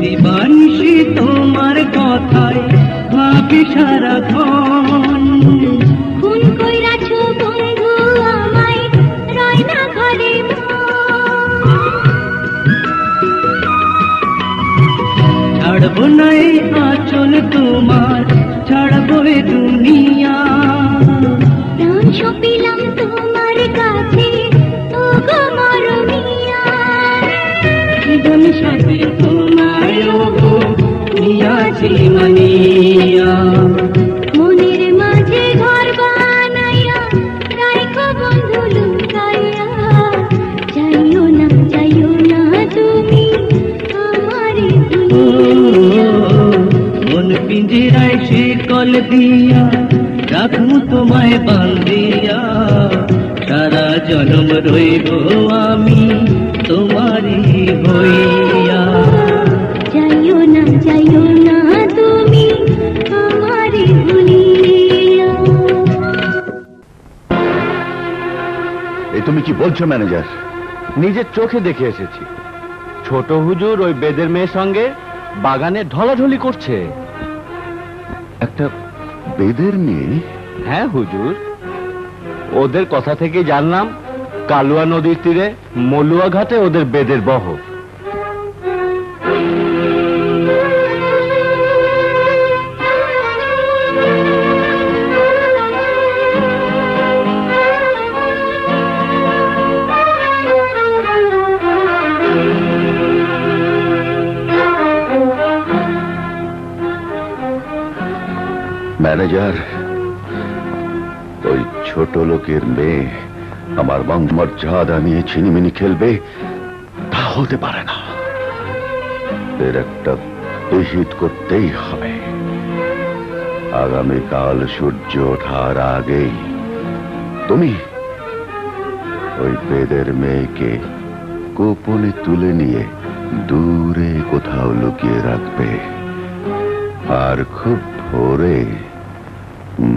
দিবানিশি তোমার কথায় ভাবি সারাক্ষণ। খুন কইরাছো বন্ধু আমায় রয় না ঘরে ছাড়বো না এই আঁচল তোমার, ছাড়বো এ দুনিয়া। প্রাণ সপিলাম তোমার কাছে ও গো মরমিয়া। জীবন সাথে তোমায় ওগো নিয়াছি মানিয়া। মনের মাঝে ঘর বানাইয়া রাইখো বন্ধু লুকাইয়া, যাইও না তুমি আমারে ভুলিয়া। মন পিঞ্জিরায় শিকল দিয়া রাখমু তোমায় বাঁধিয়া, সারা জনম রইব আমি তোমারই হইয়া। যাইও না তুমি আমারে ভুলিয়া। এ তুমি কি বলছো ম্যানেজার? নিজের চোখে দেখে এসেছি, ছোট হুজুর ওই বেদের মেয়ের সঙ্গে বাগানে ঢলাঢলি করছে। একটা বেদের মেয়ে? হ্যাঁ হুজুর, ওদের কথা থেকে জানলাম কালুয়া নদীর তীরে মলুয়া ঘাটে ওদের বেদের বহর। ম্যানেজার, ওই ছোট লোকের মেয়ে আমার মর্যাদা নিয়ে ছিনিমিনি খেলবে, তা হতে পারে না। এর একটা বিহিত করতেই হবে। আগামীকাল সূর্য ওঠার আগেই তুমি ওই বেদের মেয়েকে গোপনে তুলে নিয়ে দূরে কোথাও লুকিয়ে রাখবে, আর খুব ভোরে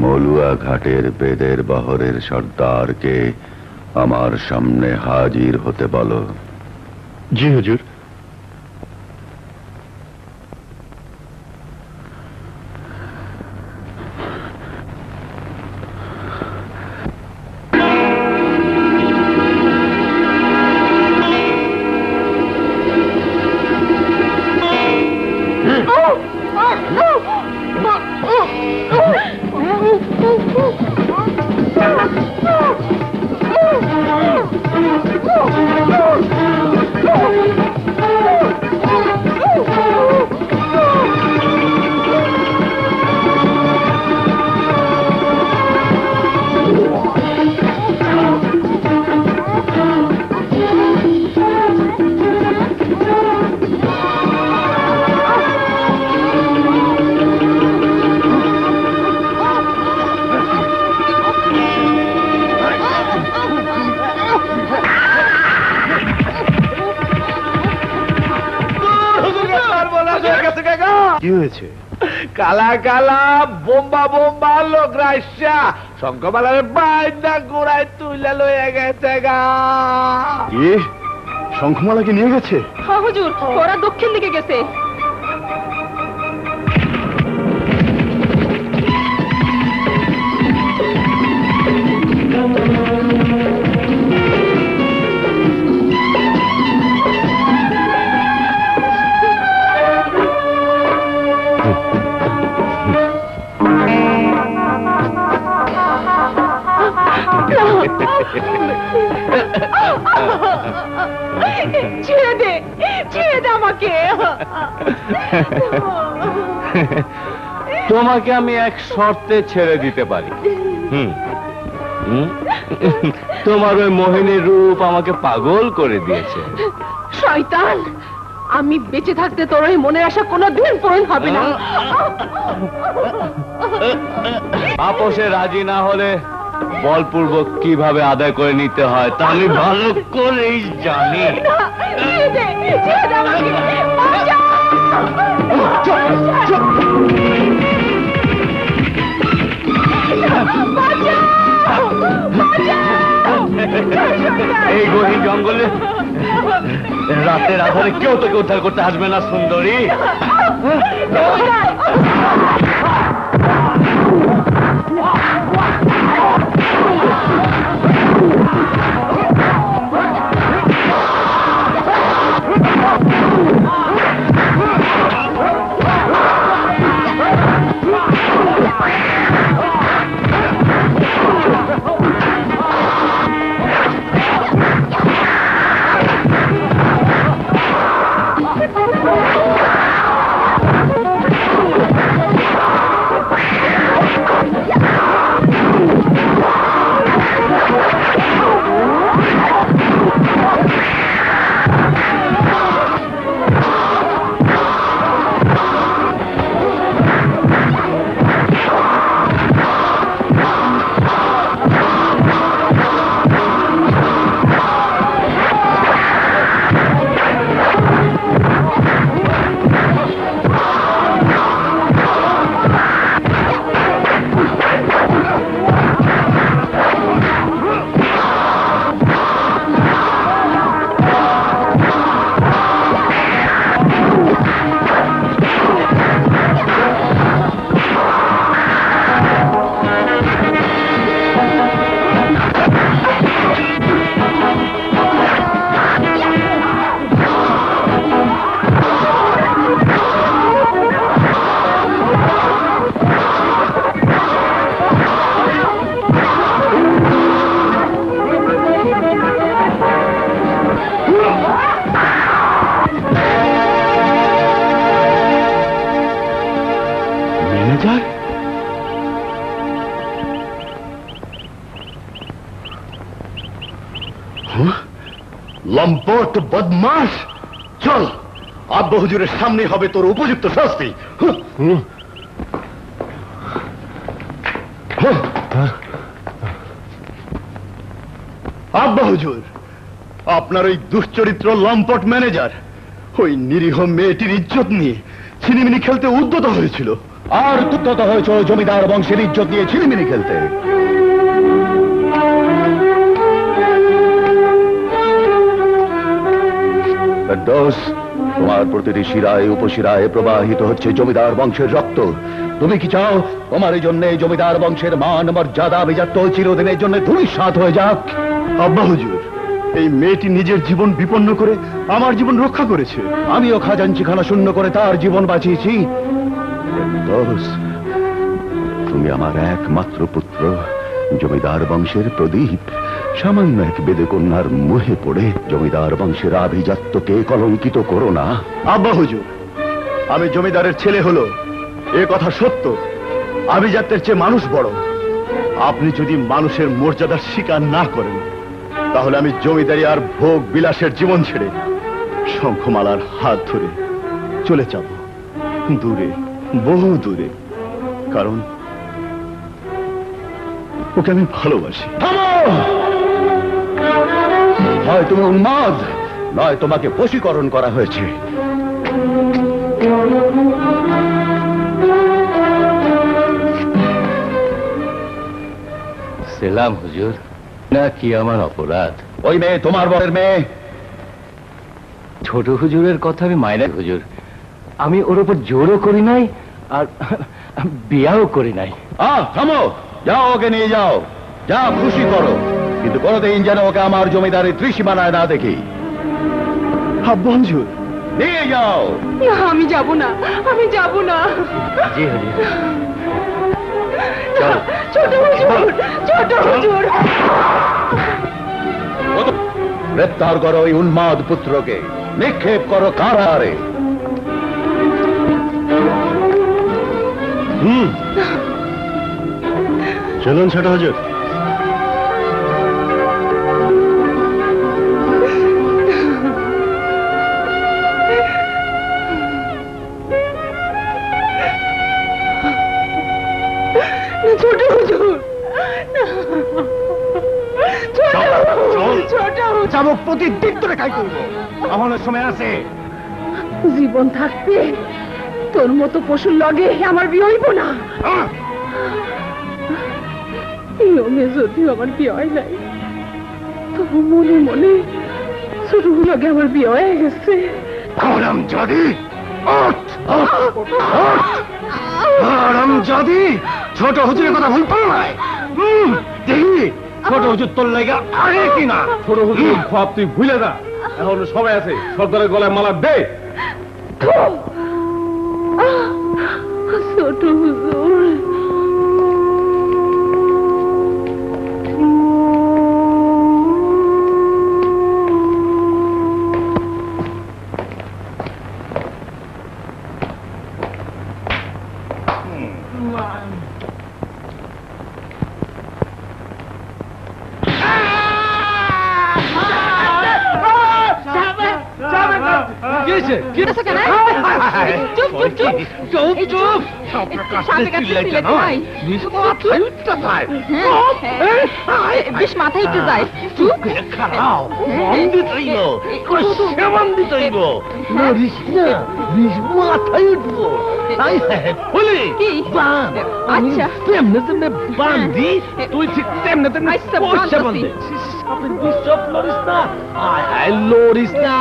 মলুয়া ঘাটের বেদের বহরের সর্দারকে আমার সামনে হাজির হতে বলো। জি হুজুর। কি হয়েছে? কালা কালা বোম্বা বোম্বা লোক রাইসা শঙ্কমালার বাইন্দা গোড়ায় তুইলা লইয়া গেছে গা। এ শঙ্খমালাকে নিয়ে গেছে? হ্যাঁ হুজুর, ওরা দক্ষিণ দিকে গেছে। ছেড়ে দে, ছেড়ে দে আমাকে। তোমাকে আমি এক শর্তে ছেড়ে দিতে পারি। তোমার ওই মোহিনীর রূপ আমাকে পাগল করে দিয়েছে। শয়তান, আমি বেঁচে থাকতে তোর ওই মনের আশা কোনোদিন পূরণ হবে না। আপোষে রাজি না হলে বলপূর্বক কিভাবে আদায় করে নিতে হয় তা আমি ভালো করেই জানি। ছেড়ে দে, ছেড়ে দে আমাকে। বাঁচাও! এই গহীন জঙ্গলে রাতের আধারে কেউ তোকে উদ্ধার করতে আসবে না সুন্দরী। লম্পট বদমাস, চল আব্বা হুজুরের সামনে হবে তোর উপযুক্ত শাস্তি। আব্বা হুজুর, আপনার ওই দুশ্চরিত্র লম্পট ম্যানেজার ওই নিরীহ মেয়েটির ইজ্জত নিয়ে ছিনিমিনি খেলতে উদ্যত হয়েছিল। আর তুদ্ধত হয়েছ জমিদার বংশের ইজ্জত নিয়ে ছিনিমিনি খেলতে। ফেরদৌস, তোমার প্রতিটি শিরায় উপশিরায় প্রবাহিত হচ্ছে জমিদার বংশের রক্ত। তুমি কি চাও তোমার এই জন্য জমিদার বংশের মান মর্যাদা আভিজাত্য চিরদিনের জন্য ধূলিসাৎ হয়ে যাক? আব্বা হুজুর, এই মেয়েটি নিজের জীবন বিপন্ন করে আমার জীবন রক্ষা করেছে। আমিও খাজাঞ্চিখানা শূন্য করে তার জীবন বাঁচিয়েছি। ফেরদৌস, তুমি আমার একমাত্র পুত্র, জমিদার বংশের প্রদীপ। সামান্য এক বেদে কন্যার মুহে পড়ে জমিদার বংশের আভিজাত্যকে কলঙ্কিত করো না। আব্বা হুজুর, আমি জমিদারের ছেলে হলো এ কথা সত্য, আভিজাত্যের চেয়ে মানুষ বড়। আপনি যদি মানুষের মর্যাদার স্বীকার না করেন, তাহলে আমি জমিদারি আর ভোগ বিলাসের জীবন ছেড়ে শঙ্খমালার হাত ধরে চলে যাব দূরে, বহু দূরে, কারণ ওকে আমি ভালোবাসি। থামো! হয় তুমি উন্মাদ, নয় তোমাকে বশীকরণ করা হয়েছে। সেলাম হুজুর, না কি আমার অপরাধ? ওই মেয়ে তোমার বরের মেয়ে। ছোট হুজুরের কথা আমি মাইনা হুজুর, আমি ওর উপর জোরও করি নাই আর বিয়াও করি নাই। থামো, যাও ওকে নিয়ে যাও, যা খুশি করো, কিন্তু কোনোদিন যেন ওকে আমার জমিদারি ত্রিসীমানায় না দেখি। আব্বা হুজুর, নিয়ে যাও। না, আমি যাব না, আমি যাব না। জি হুজুর। ছোট হুজুর, ছোট হুজুর। গ্রেপ্তার করো ওই উন্মাদ পুত্রকে, নিক্ষেপ করো কারাগারে। চলুন ছোট হুজুর। ছোট হুজুর, যাবো প্রতিদিন তোরে খাই করবো, আমার সময় আছে। জীবন থাকতে তোর মতো পশুর লগে আমার বিয়ে হইব না। নিয়মে যদিও আমার বিয়ে হয় নাই, তবু মনে মনে ছোট লগে আমার বিয়ে হয়ে গেছে। হারামজাদি, হারামজাদি, ছোট হুজুরের কথা ভুল পারো নাই। দেখি ছোট হুজুর তোর লাগা আগে কিনা। ছোট হুজুর খোয়াব তুই ভুলে যা, এখন সবাই আছে, সর্দারের গলায় মালা দে। ছোট হুজুর, বেশ মাথায় একটু যায়। আচ্ছা, তেমনে তেমনে বান্ধি, তুই ঠিক তেমনে তেমনে আচ্ছা, পয়সা বান্ধি। বান্ধে। বিশপ লড়িস না, আয় আয় লড়িস না,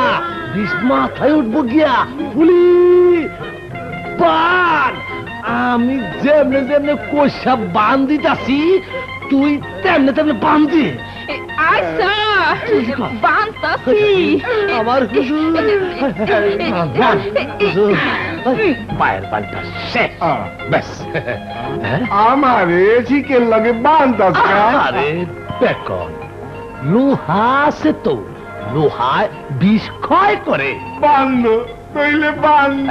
বিষ মাথায় উঠবো গিয়া। ফুলি বান, আমি যেমনে যেমনে কষা বান্ধিতাছি, তুই তেমনে তেমনে বান্ধি। আচ্ছা, বানতাছি। আমার হুজুর, পায়ের পাল্টা শেষ। ব্যাস, আমারে চিকেন লাগে বান্দাস। আরে বেকন, লোহা আছে তো, লোহায় বিষ ক্ষয় করে। বান্ধ তৈলে বান্ধ।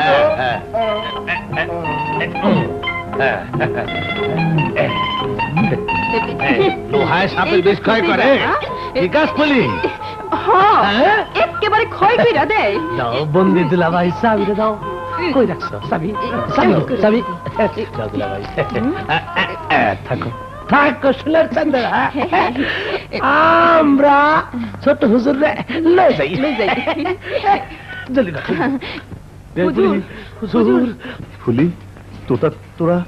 লোহায় সাপের বিষ ক্ষয় করে, ঠিক আছে বলি। হ্যাঁ একেবারে ক্ষয় কইরা দেয়। দাও বন্দি দুলাভাই চাবিটা দাও। কই রাখছো চাবি? চাবি চাবি দাও দুলাভাই। থাকো থাকো সোনার চান্দরা। আমরা ছোট হুজুর রে লয়ে যাই। জলদি না হুজুর। ফুলি তোরা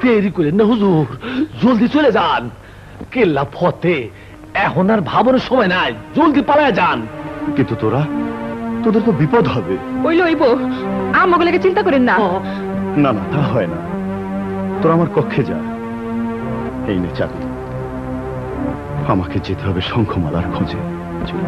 দেরি করেন না হুজুর, জলদি চলে যান। কেল্লা ফতে এখন আর ভাবনের সময় নাই, জলদি পালায় যান। কিন্তু তোদের তো বিপদ হবে। ওইলো ওইব, আমগুলোকে চিন্তা করেন না। না না তা হয় না, তোরা আমার কক্ষে যা। এই নে চাবি, আমাকে যেতে হবে শঙ্খমালার খোঁজে। চল।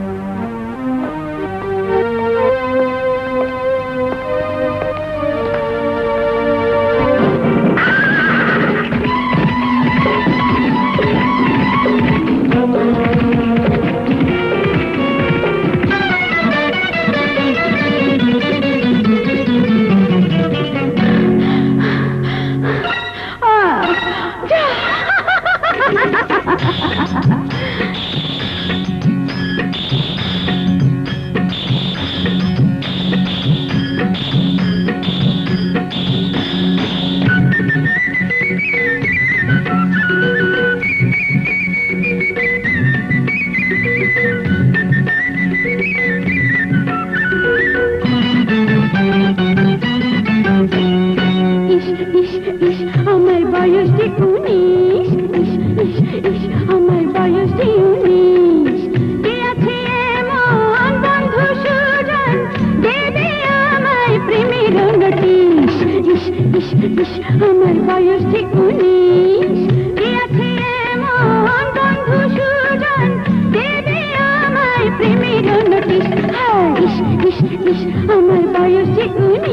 আমার বয়স 19, আমার বয়স 19। কে আছে এমন বন্ধু সুজন, দেবে আমায় প্রেমের নোটিশ। আমার বয়স 19। কে আছে এমন বন্ধু সুজন, দেবে আমায় প্রেমের নোটিশ। আমার বয়স 19।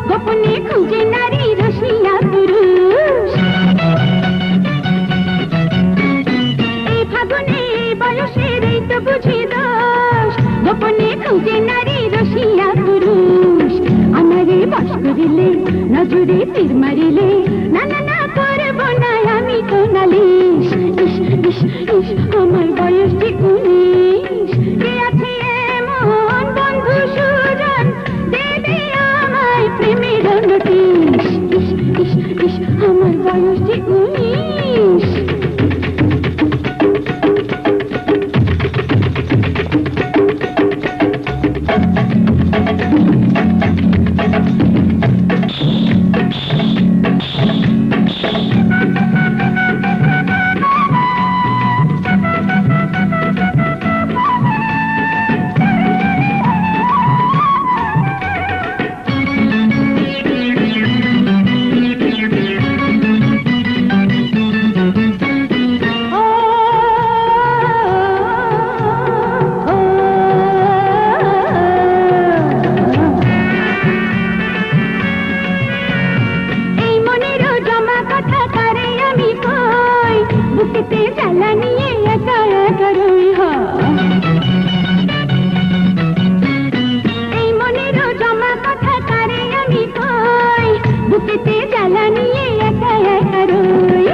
গোপনে খুঁজে নারী রসিয়া পুরুষ। এই ফাগুনে বয়সের এই তো বুঝি দোষ, গোপনে খুঁজে নারী রসিয়া পুরুষ। আমারে বশ করিলে, নজরে তীর মারিলে, না না না করব না আমি তো নালিশ। আমার বয়স 19। কে আছে এমন বন্ধু সুজন, দেবে আমায় প্রেমের নোটিশ। আমার বয়স 19। বুকেতে জ্বালা নিয়ে একা একা রই। এই মনের জমা কথা কারে আমি কই, বুকেতে জ্বালা নিয়ে একা একা রই।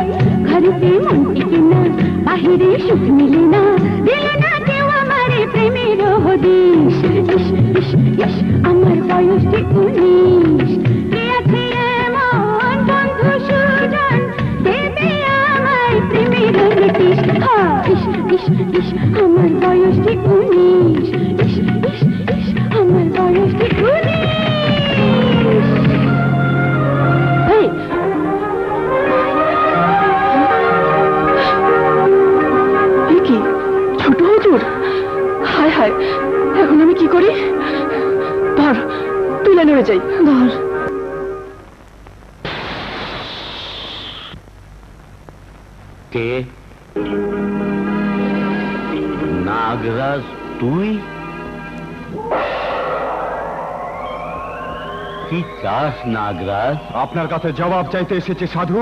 ঘরেতে মন টিকে না, বাহিরে সুখ মিলে না, দিল না কেউ আমারে প্রেমের হদিশ। আমার বয়স 19। কে আছে এমন বন্ধু সুজন, দেবে আমায় প্রেমের নোটিশ। আমার বয়স 19। আমার বয়স 19। কি ছোট হুজুর? হায় হায়, এখন আমি কি করি? ধর, তুলে নেমে যাই। ধর। কে? নাগরাজ তুই? কি চাস নাগরাজ? আপনার কাছে জবাব চাইতে এসেছে সাধু।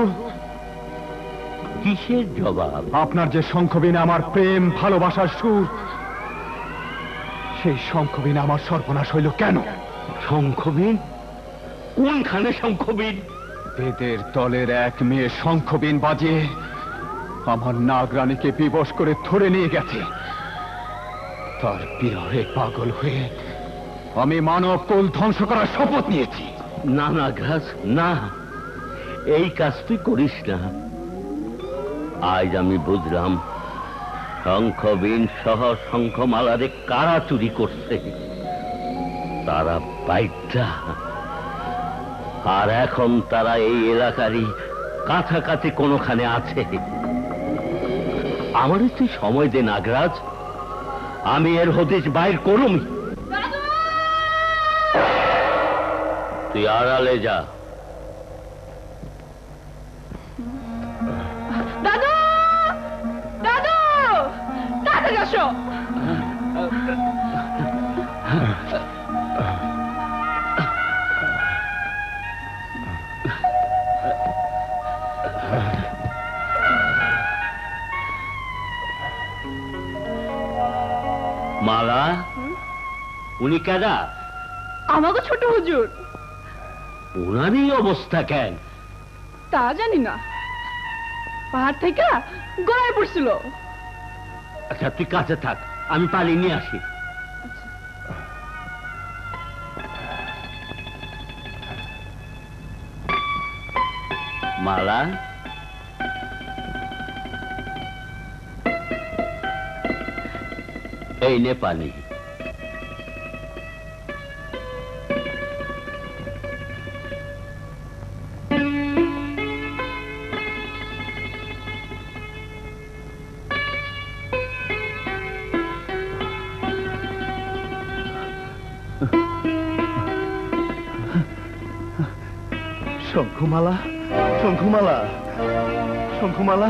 কিসের জবাব? আপনার যে শঙ্খবীণা আমার প্রেম ভালোবাসার সুর, সেই শঙ্খবীণা আমার সর্বনাশ হইল কেন? শঙ্খবীণ? কোনখানে শঙ্খবীণ? বেদের দলের এক মেয়ে শঙ্খবীণ বাজিয়ে আমার নাগরানীকে বিবশ করে ধরে নিয়ে গেছে। তার বিরহে পাগল হয়ে আমি মানব কুল ধ্বংস করার শপথ নিয়েছি। না নাগরাজ, না, এই কাজ তুই করিস না। আজ আমি বুঝলাম শঙ্খবীণ সহ শঙ্খমালারে কারা চুরি করছে। তারা বাইকটা, আর এখন তারা এই এলাকারই কাছাকাছি কোনোখানে আছে। আমারই তুই সময় দে নাগরাজ, আমি এর হদিশ বাইর করুমি। তুই আড়ালে যা। দাদু, দাদু, তাড়াতাড়ি আসো। মালা, উনি কারা? আমাকে ছোট হুজুর। ওনারই অবস্থা কেন? তা জানি না, পাহাড় থেকে গড়ায় পড়ছিল। আচ্ছা তুই কাছে থাক, আমি পানি নিয়ে আসি। মালা, এই নে পানি। শঙ্খমালা, শঙ্খমালা, শঙ্খমালা,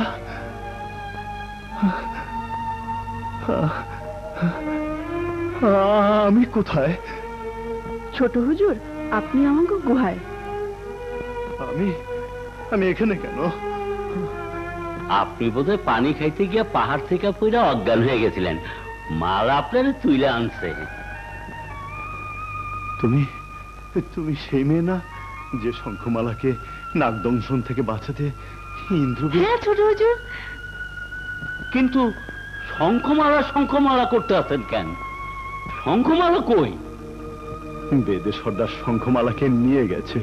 আমি কোথায়? ছোট হুজুর, আপনি আমাকে গুহায়। আমি আমি এখানে কেন? আপনি বোধহয় পানি খাইতে গিয়ে পাহাড় থেকে পড়ে অজ্ঞান হয়ে গেছিলেন। মালা আপনার তুইলে আনছে। তুমি তুমি সেই মেয়ে না যে শঙ্খমালাকে নাগদংশন থেকে বাঁচাতে ইন্দ্রকে? হ্যাঁ ছোট হুজুর। কিন্তু শঙ্খমালা শঙ্খমালা করতে আছেন কেন? শঙ্খমালা কই? বেদে সর্দার শঙ্খমালাকে নিয়ে গেছে।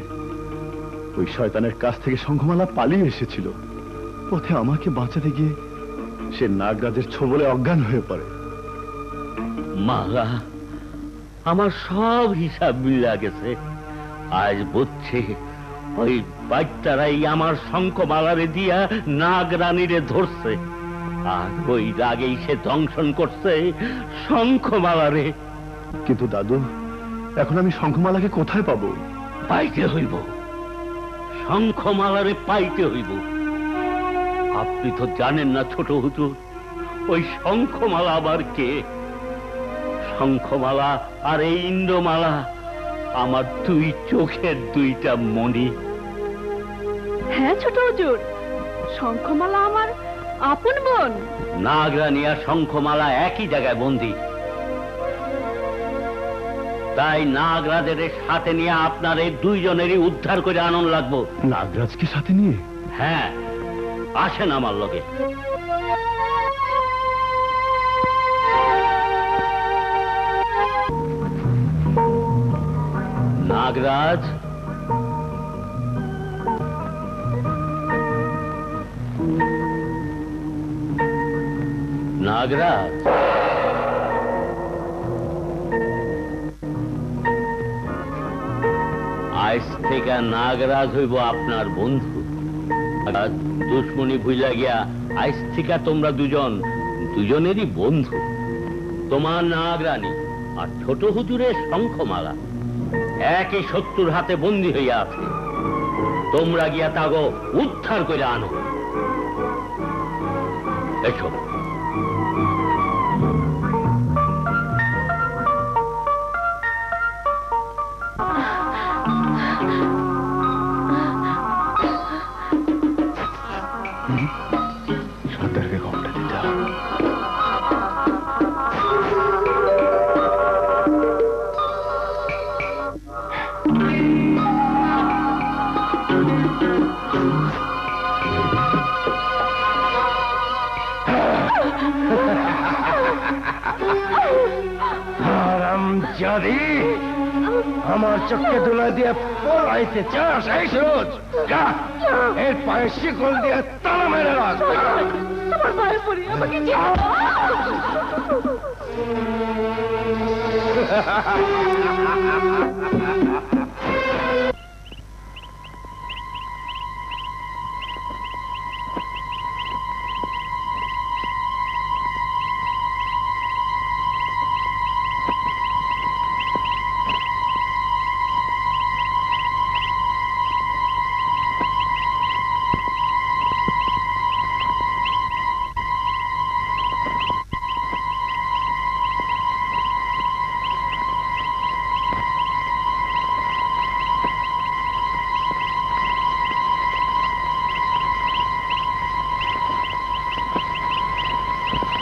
ওই শয়তানের কাছ থেকে শঙ্খমালা পালিয়ে এসেছিল। পথে আমাকে বাঁচাতে গিয়ে সে নাগরাজের ছোবলে অজ্ঞান হয়ে পড়ে। মালা, আমার সব হিসাব মিলা গেছে। আজ বুঝছি ওই বাচ্চারাই আমার শঙ্খমালারে দিয়া নাগরানীরে ধরছে, আর ওই রাগেই সে দংশন করছে শঙ্খমালারে। কিন্তু দাদু, এখন আমি শঙ্খমালাকে কোথায় পাবো? পাইতে হইব, শঙ্খমালারে পাইতে হইব। আপনি তো জানেন না ছোট হুজুর, ওই শঙ্খমালা আবার কে? শঙ্খমালা আর এই ইন্দ্রমালা আমার দুই চোখের দুইটা মণি। হ্যাঁ ছোট হুজুর, শঙ্খমালা আমার আপন বোন। নাগরানী আর শঙ্খমালা একই জায়গায় বন্দী। তাই নাগরাজের সাথে নিয়ে আপনার এই দুইজনেরই উদ্ধার করে আনন্দ লাগবো। নাগরাজকে সাথে নিয়ে? হ্যাঁ, আসেন আমার লগে। নাগরাজ, নাগরাজ, আজ থেকে নাগরাজ হইব আপনার বন্ধু। দুশ্মনী ভুইলা গিয়া আজ থেকে তোমরা দুজনেরই বন্ধু। তোমার নাগরানী আর ছোট হুজুরের শঙ্খমালা একই শত্রুর হাতে বন্দী হইয়া আছে। তোমরা গিয়া তাগো উদ্ধার করে আনো। দেখো সর্দারকে খবরটা দিতে হবে। হারামজাদি, আমার চোখে ধুলা দিয়ে পড়াইতে চাস? এই সুরজ, যা এর পায়ে শিকল দিয়ে তালা মেরে রাখ। তোমার পায়ে পড়ি, আমাকে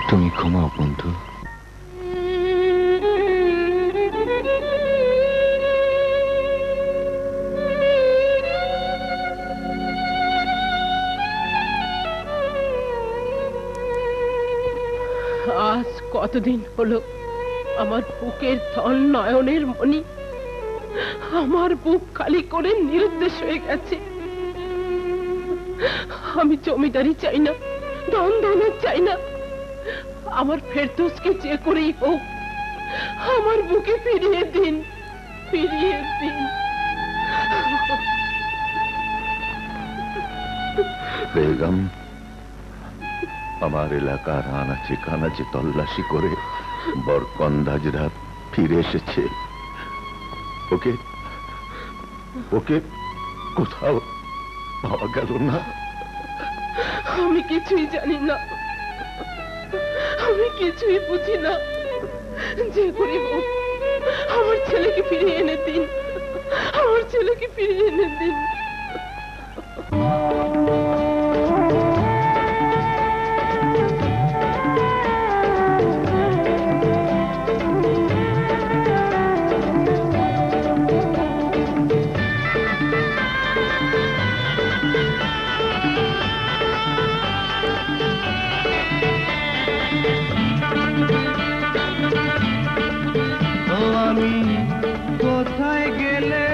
তুমি ঘুমাও বন্ধু। আজ কতদিন হলো আমার বুকের ধন নয়নের মণি আমার বুক খালি করে নিরুদ্দেশ হয়ে গেছে। আমি জমিদারি চাই না, ধন দৌলত চাই না, আমার ফেরদৌসকে যে করেই হোক আমার বুকে ফিরিয়ে দিন, ফিরিয়ে দিন। বেগম, আমার এলাকার আনাচে কানাচে তল্লাশি করে বরকন্দাজরা ফিরে এসেছে। ওকে ওকে কোথাও পাওয়া গেল না। আমি কিছুই জানি না, আমি কিছুই বুঝি না। যে করে হোক আমার ছেলেকে ফিরিয়ে এনে দিন, আমার ছেলেকে ফিরিয়ে এনে দিন। আমি কোথায় গেলে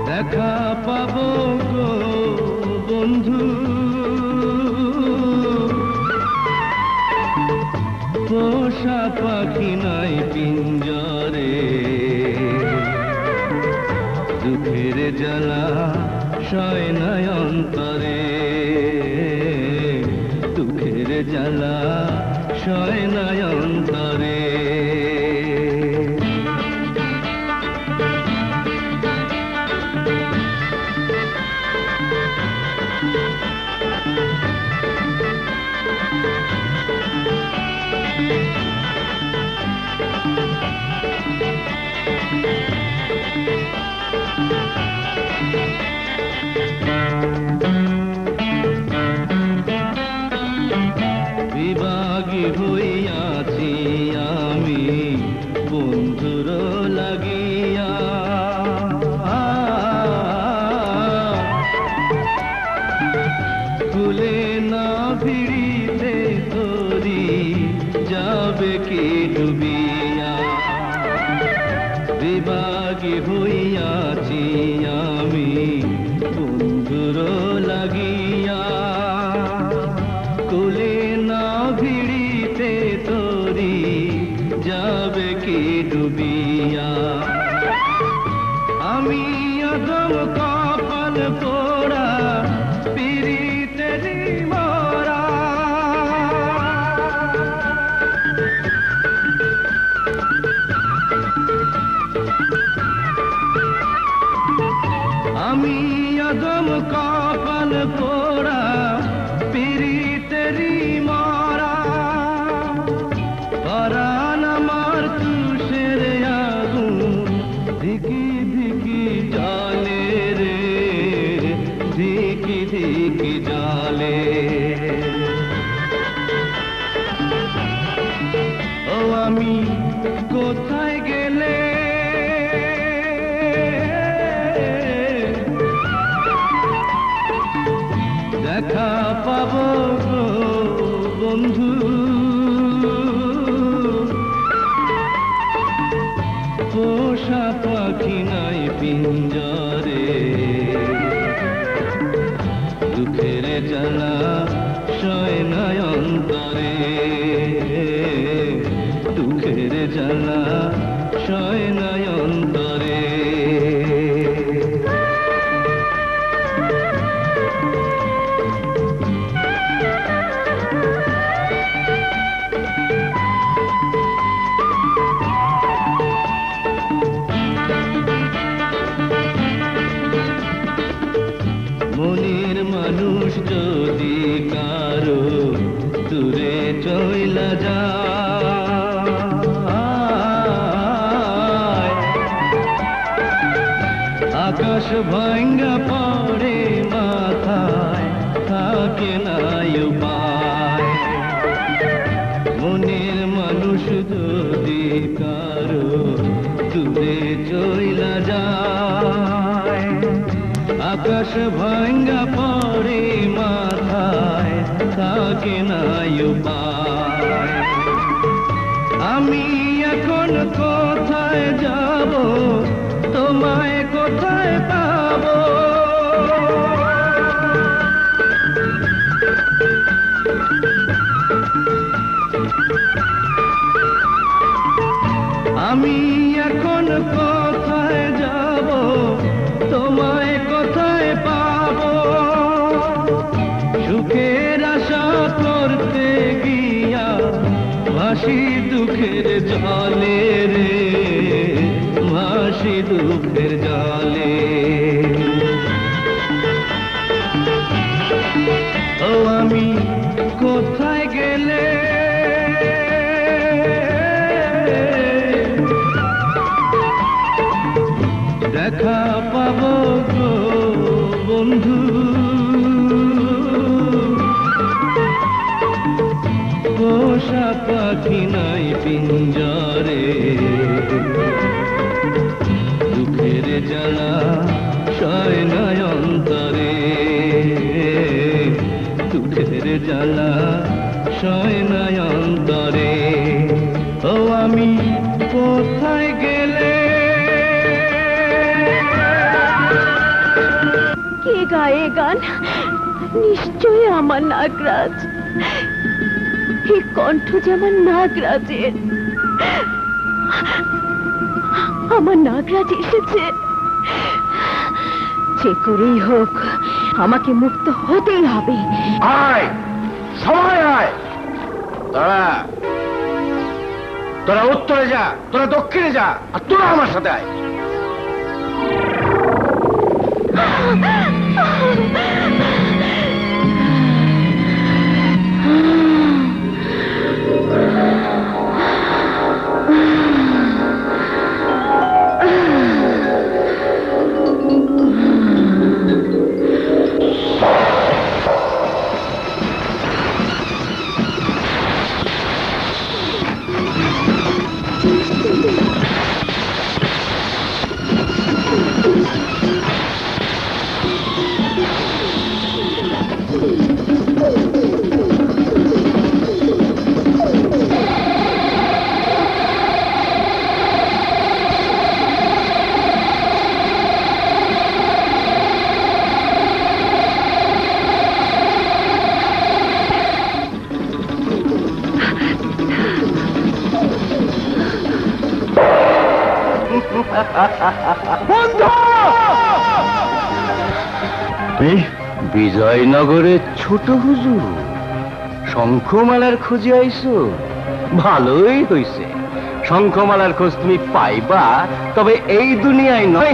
দেখা পাবো গো বন্ধু? পোষা পাখি নাই পিঞ্জরে, দুঃখের জ্বালা সয় নাই অন্তরে, দুঃখের জ্বালা সয় নাই অন্তরে। বিভাগী হইয়াছি আমি বন্ধুর লাগিয়া, খুলে না ভিড়িতে তোরি যাবে কি ডুবিয়া। বিভাগী হইয়াছি আমি বন্ধুর লাগিয়া, কুলে না ভিড়িতে তোরি যাবে কি ডুবিয়া। আমি অদম কপাল পোড়া পিরিতে মরা, আমি পাবো গো বন্ধু পোষা পাখি নাই পিঞ্জরে দুঃখের জ্বালা সয় নাই অন্তরে দুঃখের জ্বালা সয় নাই অন্তরে মনের মানুষ যদি কারো দূরে চইলা যায় আকাশ ভাঙ্গা পড়ে মাথায় থাকে না উপায় মনের মানুষ যদি কারো দূরে চইলা যায় আকাশ ভাঙ্গা পড়ে মাথায় থাকে না উপায় আমি এখন কোথায় যাব তোমায় কোথায় পাবো আমি এখন কোথায় যাব তোমায় কোথায় পাবো সুখের আশা করতে গিয়া ভাসি দুঃখের জলে রে ভাসি দুঃখের জলে ও আমি কোথায় গেলে দেখা পাবো গো বন্ধু পোষা পাখি নাই পিঞ্জরে দুঃখের জ্বালা সয় নাই অন্তরে দুঃখের জ্বালা সয় নাই অন্তরে ও আমি কোথায় গেলে কে গায়ে গান নিশ্চয়ই আমার নাগরাজ এই কণ্ঠ যেমন নাগরাজের আমার নাগরাজ এসেছে যে করেই হোক আমাকে মুক্ত হতেই হবে আয় সবাই আয় তোরা তোরা উত্তরে যা তোরা দক্ষিণে যা আর তোরা আমার সাথে আয় বিজয়নগরের ছোট হুজুর শঙ্খমালার খোঁজে আইছো ভালোই হইছে শঙ্খমালার খোঁজ তুমি পাইবা তবে এই দুনিয়ায় নয়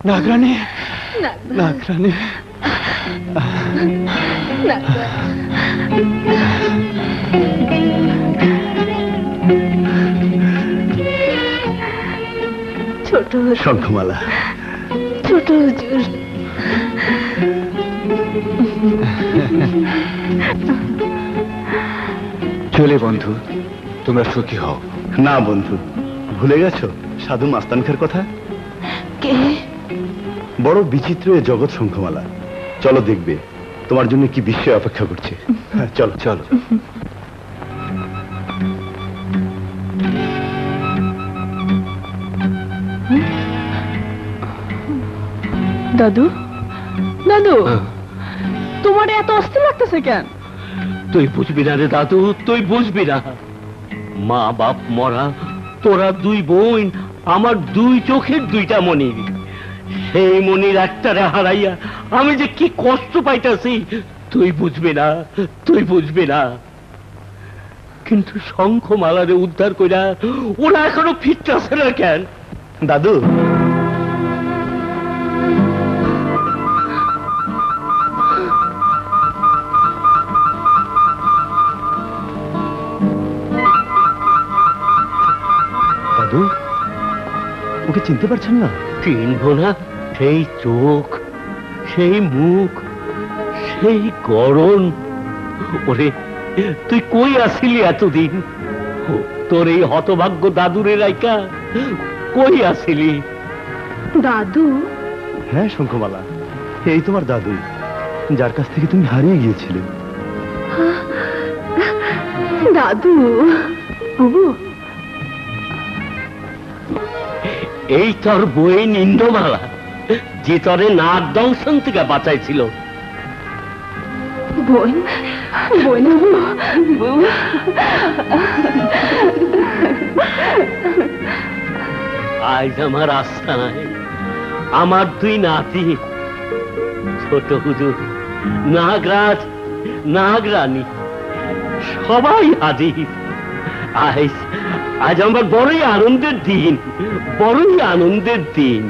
নাগরানী, নাগরানী, ছোট শঙ্খমালা, ছোট হুজুর, চলে বন্ধু, তোমরা সুখী হও। না বন্ধু, ভুলে গেছো সাধু মাস্তান খার কথা? কে? বড় বিচিত্র এ জগৎ শঙ্খমালা। চলো দেখবে তোমার জন্য কি বিস্ময় অপেক্ষা করছে। হ্যাঁ, চলো চলো। দাদু, দাদু, তোমার এত অস্থির লাগতেছে কেন? তুই বুঝবি না রে দাদু, তুই বুঝবি না। মা বাপ মরা, তোরা দুই বোন আমার দুই চোখের দুইটা মনি। সেই মনির একটারে হারাইয়া আমি যে কি কষ্ট পাইতাছি তুই বুঝবি না, তুই বুঝবি না। কিন্তু শঙ্খমালারে উদ্ধার কইরা ওরা এখনো ফিরতেছে না কেন? দাদু, দাদু, ওকে চিনতে পারছেন না? চিনব না? সেই চোখ, সেই মুখ, সেই গড়ন। ওরে, তুই কই আসিলি এতদিন? তোর এই হতভাগ্য দাদুরে রাইকা কই আসিলি? দাদু? হ্যাঁ শঙ্খমালা, এই তোমার দাদু, যার কাছ থেকে তুমি হারিয়ে গিয়েছিলে। দাদু, বুবু, এই তোর বই নিন্দমালা, যে তোরে নাক দংশন থেকে বাঁচাইছিল। বোন, বোন, বুবু, আজ আমার আস্থানায় আমার দুই নাতি, ছোট হুজুর, নাগরাজ, নাগরানী, সবাই হাজির। আজ আজ আমার বড়ই আনন্দের দিন, বড়ই আনন্দের দিন।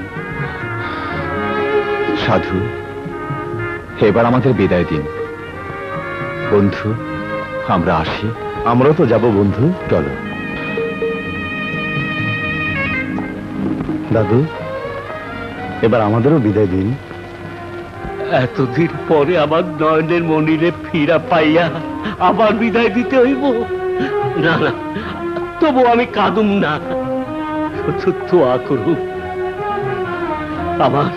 সাধু, এবার আমাদের বিদায় দিন। বন্ধু, আমরা আসি। আমরাও তো যাব বন্ধু, চলো। দাদু, এবার আমাদেরও বিদায় দিন। এতদিন পরে আমার নয়নের মনিরে ফিরা পাইয়া আবার বিদায় দিতে হইব? না না, তবু আমি কাঁদুম না। দোয়া করুক আমার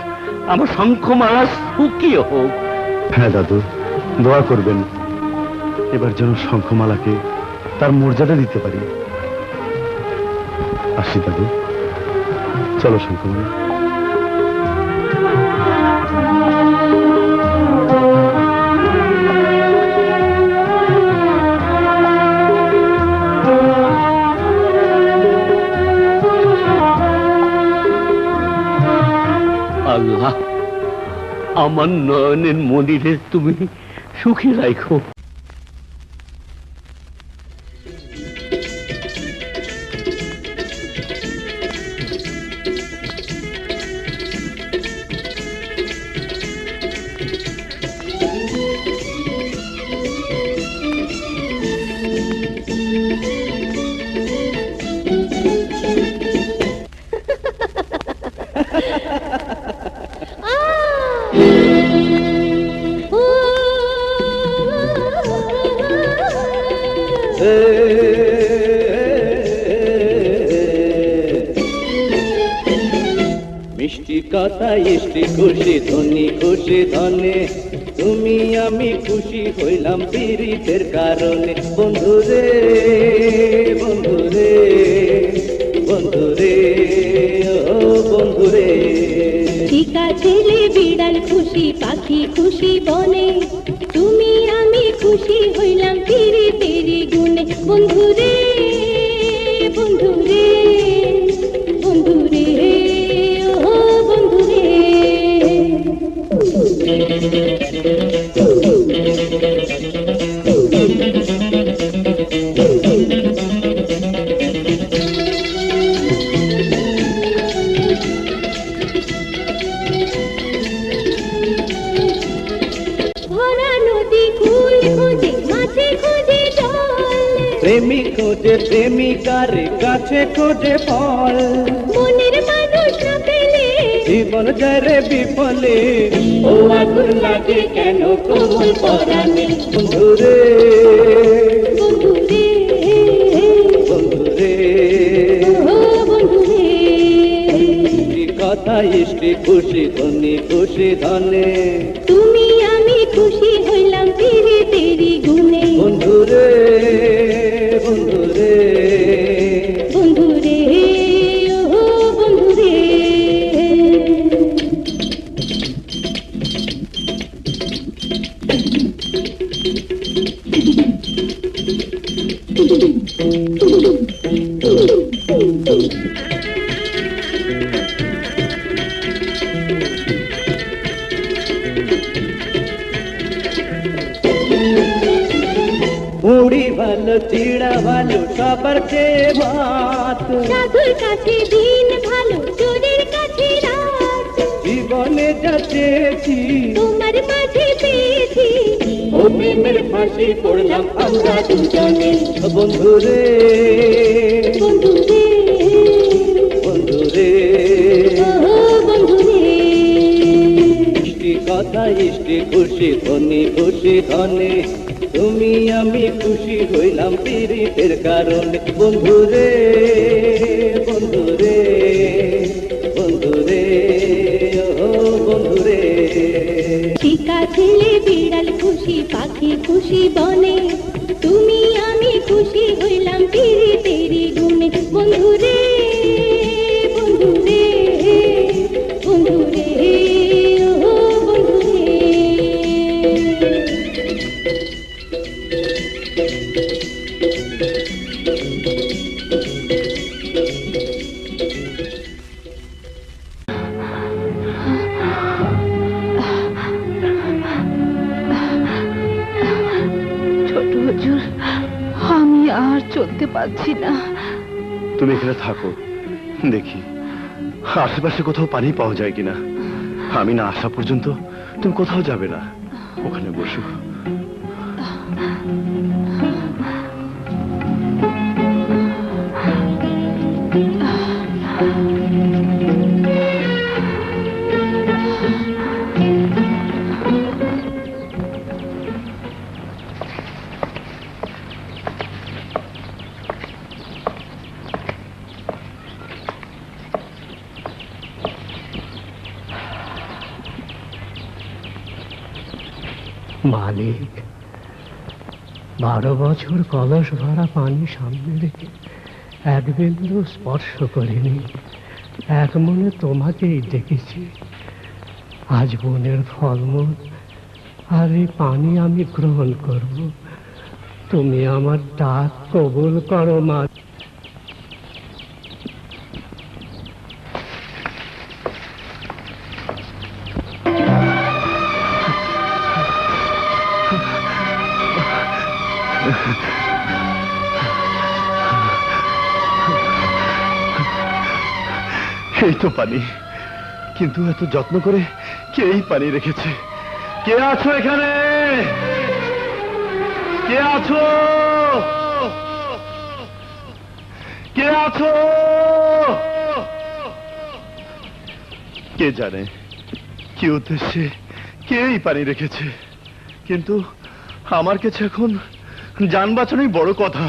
আমার শঙ্খমালা সুখী হোক। হ্যাঁ দাদু, দোয়া করবেন এবার যেন শঙ্খমালাকে তার মর্যাদা দিতে পারি। আসি দাদু, চলো শঙ্খমালা। আল্লাহ, আমার নয়নের মনিরে তুমি সুখী রাখো। মিষ্টি কথা ইষ্টি খুশি ধনী খুশি ধনে তুমি আমি খুশি হইলাম পীড়িতের কারণে বন্ধুরে বন্ধুরে বন্ধুরে ও বন্ধুরে টিকা ছেলে বিড়াল খুশি পাখি খুশি বনে তুমি আমি খুশি হইলাম তেরি তেরি গুণে বন্ধুরে বন্ধুরে বন্ধুরে ও বন্ধুরে ভরা নদী কুল খোঁজে মাঝে খোঁজে জল প্রেমিক খোঁজে প্রেমিকারে কাছে খোঁজে ফল মনের মানুষ না পেলে জীবন যায় রে বিফলে ও আগুন লাগে কেন কোমল পরাণে বন্ধুরে বন্ধুরে বন্ধুরে ও বন্ধুরে মিষ্টি কথা ইষ্টি খুশি ধনী খুশি ধনে তুমি আমি খুশি হইলাম তেরি তেরি গুণে বন্ধুরে বন্ধুরে বন্ধুরে ও বন্ধুরে মুড়ি ভালো চিড়া ভালো সবার চেয়ে ভাত সাধুর কাছে দিন ভালো চোরের কাছে রাত জীবনে যা চেয়েছি তোমার মাঝে পেয়েছি ও প্রেমের ফাঁসি পড়লাম আমরা দুজনে বন্ধুরে বন্ধুরে বন্ধুরে ও বন্ধুরে ইষ্টি কথা ইষ্টি খুশি ধনী খুশি ধনে তুমি আমি খুশি হইলাম পীড়িতের কারণে বন্ধুরে বন্ধুরে বন্ধুরে ও বন্ধুরে টিকা ছেলে বিড়াল খুশি পাখি খুশি বনে তুমি আমি খুশি হইলাম তেরি তেরি গুণে বন্ধুরে বন্ধুরে বন্ধুরে ও বন্ধুরে ছোট হুজুর, আমি আর চলতে পারছি না। তুমি এখানে থাকো, দেখি আশেপাশে কোথাও পানি পাওয়া যায় কিনা। আমি না আসা পর্যন্ত তুমি কোথাও যাবে না, ওখানে বসো। মালিক, 12 বছর কলস ভরা পানি সামনে রেখে এক বিন্দু স্পর্শ করিনি, এক মনে তোমাকেই ডেকেছি। আজ বনের ফলমূল আর এই পানি আমি গ্রহণ করব, তুমি আমার ডাক কবুল করো মা। এই তো পানি, কিন্তু এত যত্ন করে কে এই পানি রেখেছে? কে আছো এখানে? কে আছো? কে আছো? কে জানে কি উদ্দেশ্যে কে এই পানি রেখেছে, কিন্তু আমার কাছে এখন যান বাঁচানোই বড় কথা।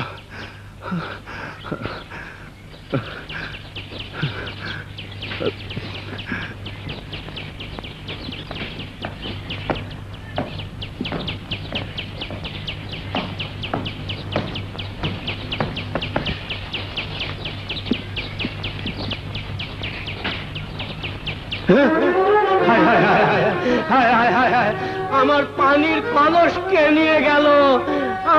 আমার পানির কলস কে নিয়ে গেল?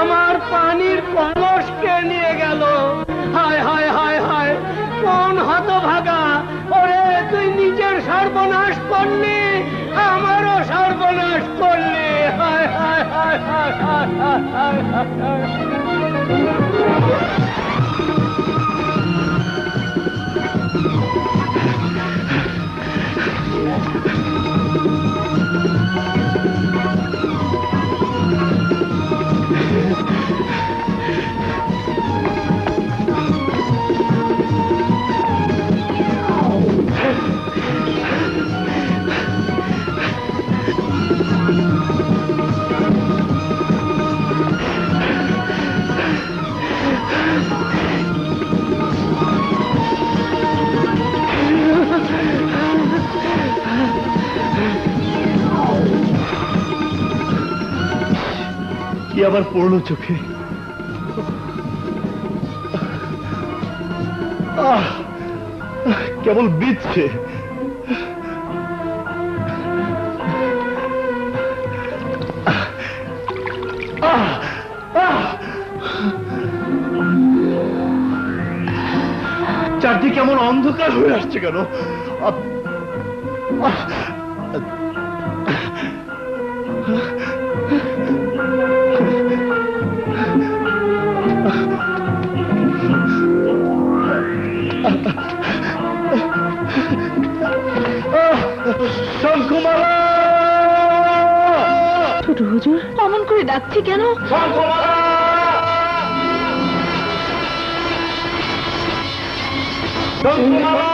আমার পানির কলস কে নিয়ে গেল? হায় হায় হায় হায়, কোন হতভাগা! ওরে তুই নিজের সর্বনাশ করলি, আমারও সর্বনাশ করলি। হায় হায় হায় হায় হায় হায় হায় হায়। কি আবার পড়লো চোখে? কেবল বিচ্ছে। চারদিকে কেমন অন্ধকার হয়ে আসছে কেন? শঙ্কুমালা! ছোট হুজুর অমন করে ডাকছি কেন? শঙ্কুমালা! শঙ্কুমালা!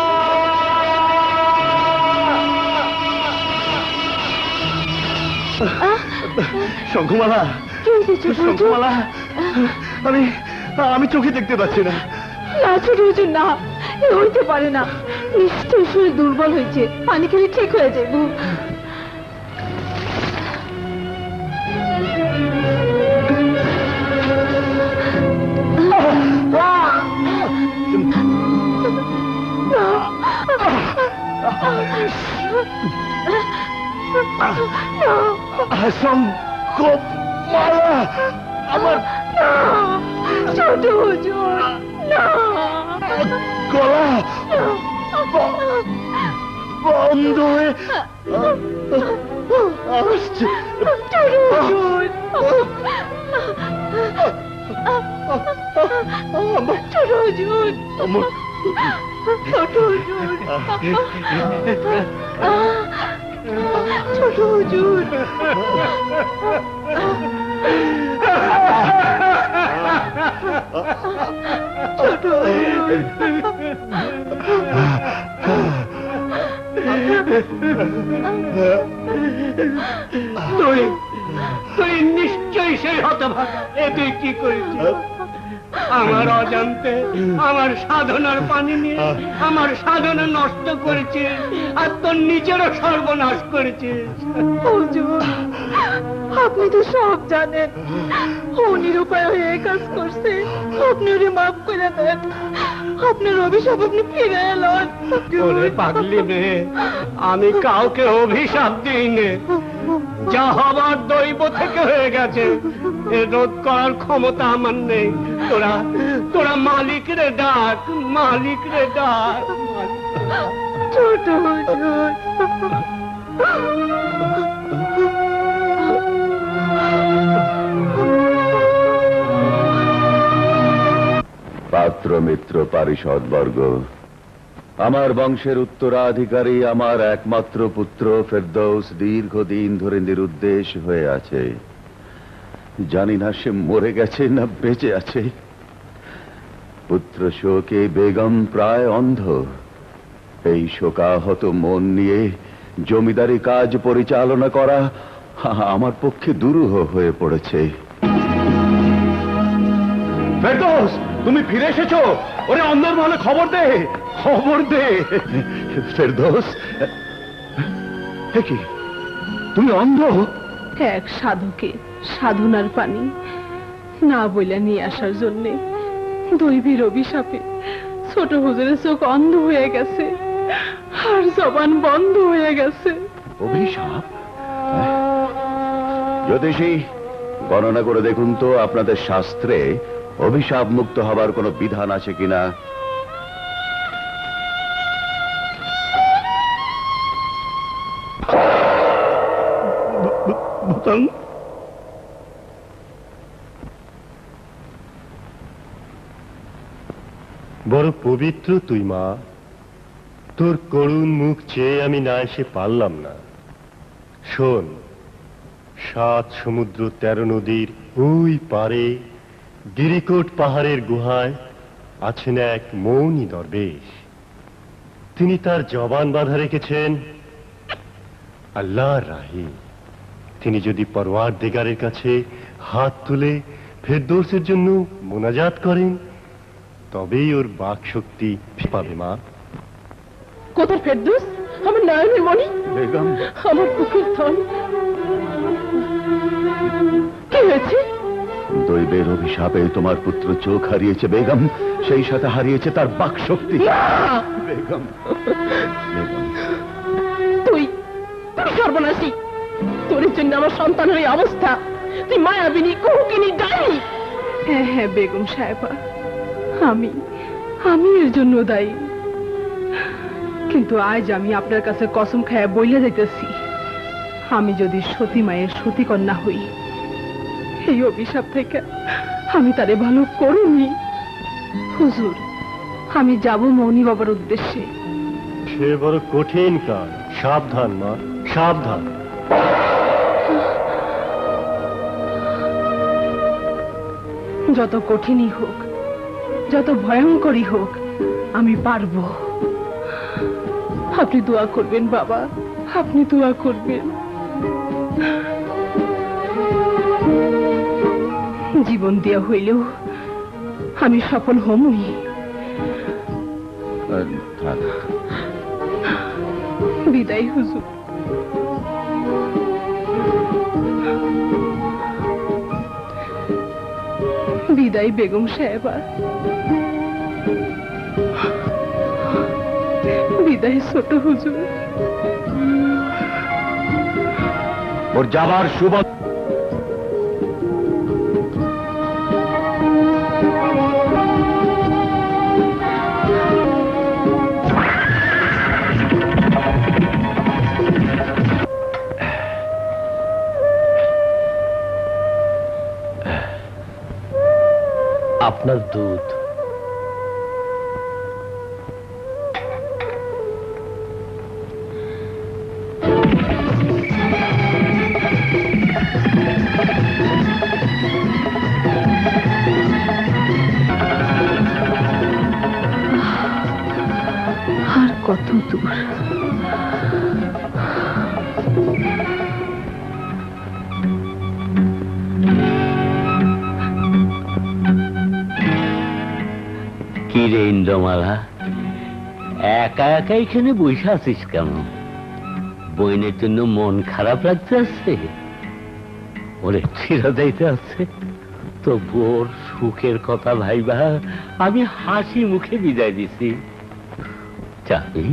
শঙ্কুমালা! শঙ্কুমালা! আমি চোখে দেখতে পাচ্ছি না। না ছোট হুজুর, না, এ হইতে পারে না। নিশ্চয়ই শরীর দুর্বল হয়েছে, পানি খেলে ঠিক হয়ে যাবো। শঙ্কুমালা! আমার ছোট হুজুর, না, গলা বন্ধ হয়ে আসছে। ছোট হুজুর, ছোট হুজুর, ছোট হুজুর, ছোট হুজুর। ছোট তুই নিশ্চয়ই সেই হতভাগা। এ তুই কি করেছিস? আমার অজান্তে আমার সাধনার পানি নিয়ে আমার সাধনা নষ্ট করেছিস, আর তোর নিজেরও সর্বনাশ করেছিস। হুজুর, আপনি তো সব জানেন। ও নিরুপায় হয়ে এই কাজ করছে, আপনি ওরে মাফ করে দেন। আপনার অভিশাপ আপনি ফিরে এলেন। ওরে পাগলি মেয়ে, আমি কাউকে অভিশাপ দিইনি। যা হবার দৈব থেকে হয়ে গেছে, এ রোধ করার ক্ষমতা আমার নেই। তোরা মালিক রে ডাক, মালিক রে ডাক। ছোট হুজুর, পাত্র মিত্র পারিষদ বর্গ, আমার বংশের উত্তরাধিকারী আমার একমাত্র পুত্র ফেরদৌস দীর্ঘদিন ধরে নিরুদ্দেশ হয়ে আছে। জানি না সে মরে গেছে না বেঁচে আছে। পুত্র শোকে বেগম প্রায় অন্ধ। এই শোকাহত মন নিয়ে জমিদারি কাজ পরিচালনা করা আমার পক্ষে দুরূহ হয়ে পড়েছে। ফেরদৌস, তুমি ফিরে এসেছো? ওরে অন্দরমহলে খবর দে, খবর দে। ফেরদৌস, কি তুমি অন্ধ? এক সাধুকে সাধনার পানি না বইলা নিয়ে আসার জন্য দৈবীর অভিশাপে ছোট হুজুরের চোখ অন্ধ হয়ে গেছে আর জবান বন্ধ হয়ে গেছে। অভিশাপ? জ্যোতিষী, গণনা করে দেখুন তো আপনাদের শাস্ত্রে অভিশাপ মুক্ত হবার কোনো বিধান আছে কিনা। বড় পবিত্র তুই মা, তোর করুণ মুখ চেয়ে আমি না এসে পারলাম না। শোন, 7 সমুদ্র 13 নদীর ওই পারে গিরিকোট পাহাড়ের গুহায় আছেন এক মৌনী দরবেশ। তিনি তার জবান বাঁধা রেখেছেন আল্লাহর রাহে। তিনি যদি পরওয়ারদিগারের কাছে হাত তুলে ফেরদৌসের জন্য মোনাজাত করেন, তবেই ওর বাক শক্তি পাবে মা। কোথায় ফেরদৌস? আমার নয়নের মণি, বেগম, আমার বুকের ধন। কি হয়েছে? দৈবের অভিশাপে তোমার পুত্র চোখ হারিয়েছে বেগম, সেই সাথে হারিয়েছে তার বাক শক্তি। বেগম, বেগম, তুই সর্বনাশী। তোর জন্য আমার সন্তানের এই অবস্থা। তুই মায়াবিনী, কুহুকিনী, ডাইনি। হ্যাঁ হ্যাঁ বেগম সাহেবা, আমি এর জন্য দায়ী। কিন্তু আজ আমি আপনার কাছে কসম খায়া বইলে যাইতেছি, আমি যদি সতী মায়ের সতী কন্যা হই, এই অভিশাপ থেকে আমি তারে ভালো করুনি। হুজুর, আমি যাব মৌনী বাবার উদ্দেশ্যে। সে বড় কঠিন কাজ। সাবধান মা, সাবধান। যত কঠিনই হোক, যত ভয়ঙ্করই হোক, আমি পারবো। আপনি দোয়া করবেন বাবা, আপনি দোয়া করবেন। জীবন দেয়া হইলেও আমি সফল হমই। থাক। বিদায় হুজুর। বিদায় বেগম সাহেবা। বিদায় ছোট হুজুর। ওর যাবার শুভ। আপনার দুধ। আর কত দূর? কি রে ইন্দ্রমালা, একা একা এখানে বসে আছিস কেন? বইনের জন্য মন খারাপ লাগতে আছে? ওরে ছিড়া যাইতে আছে তো বোর সুখের কথা ভাইবা আমি হাসি মুখে বিদায় দিছি। যাবি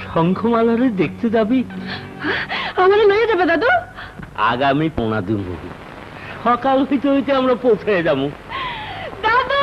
শঙ্খমালারে দেখতে যাবি? আমার লয়ে যাবে দাদু? আগামী 15 দিন সকাল হইতে হইতে আমরা পৌঁছে যাবো। দাদু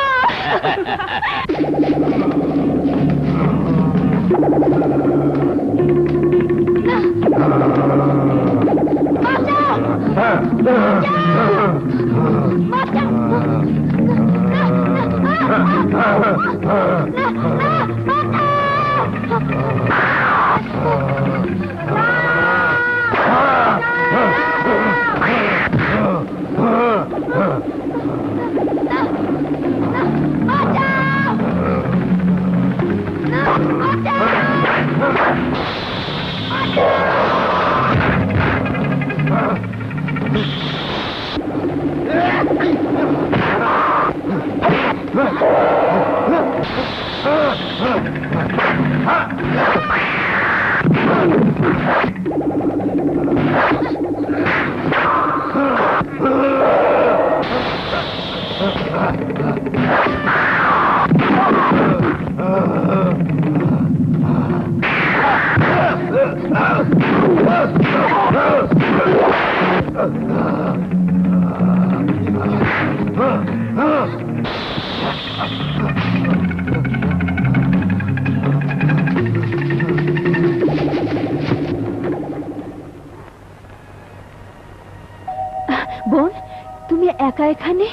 বোন, তুমি একা এখানে?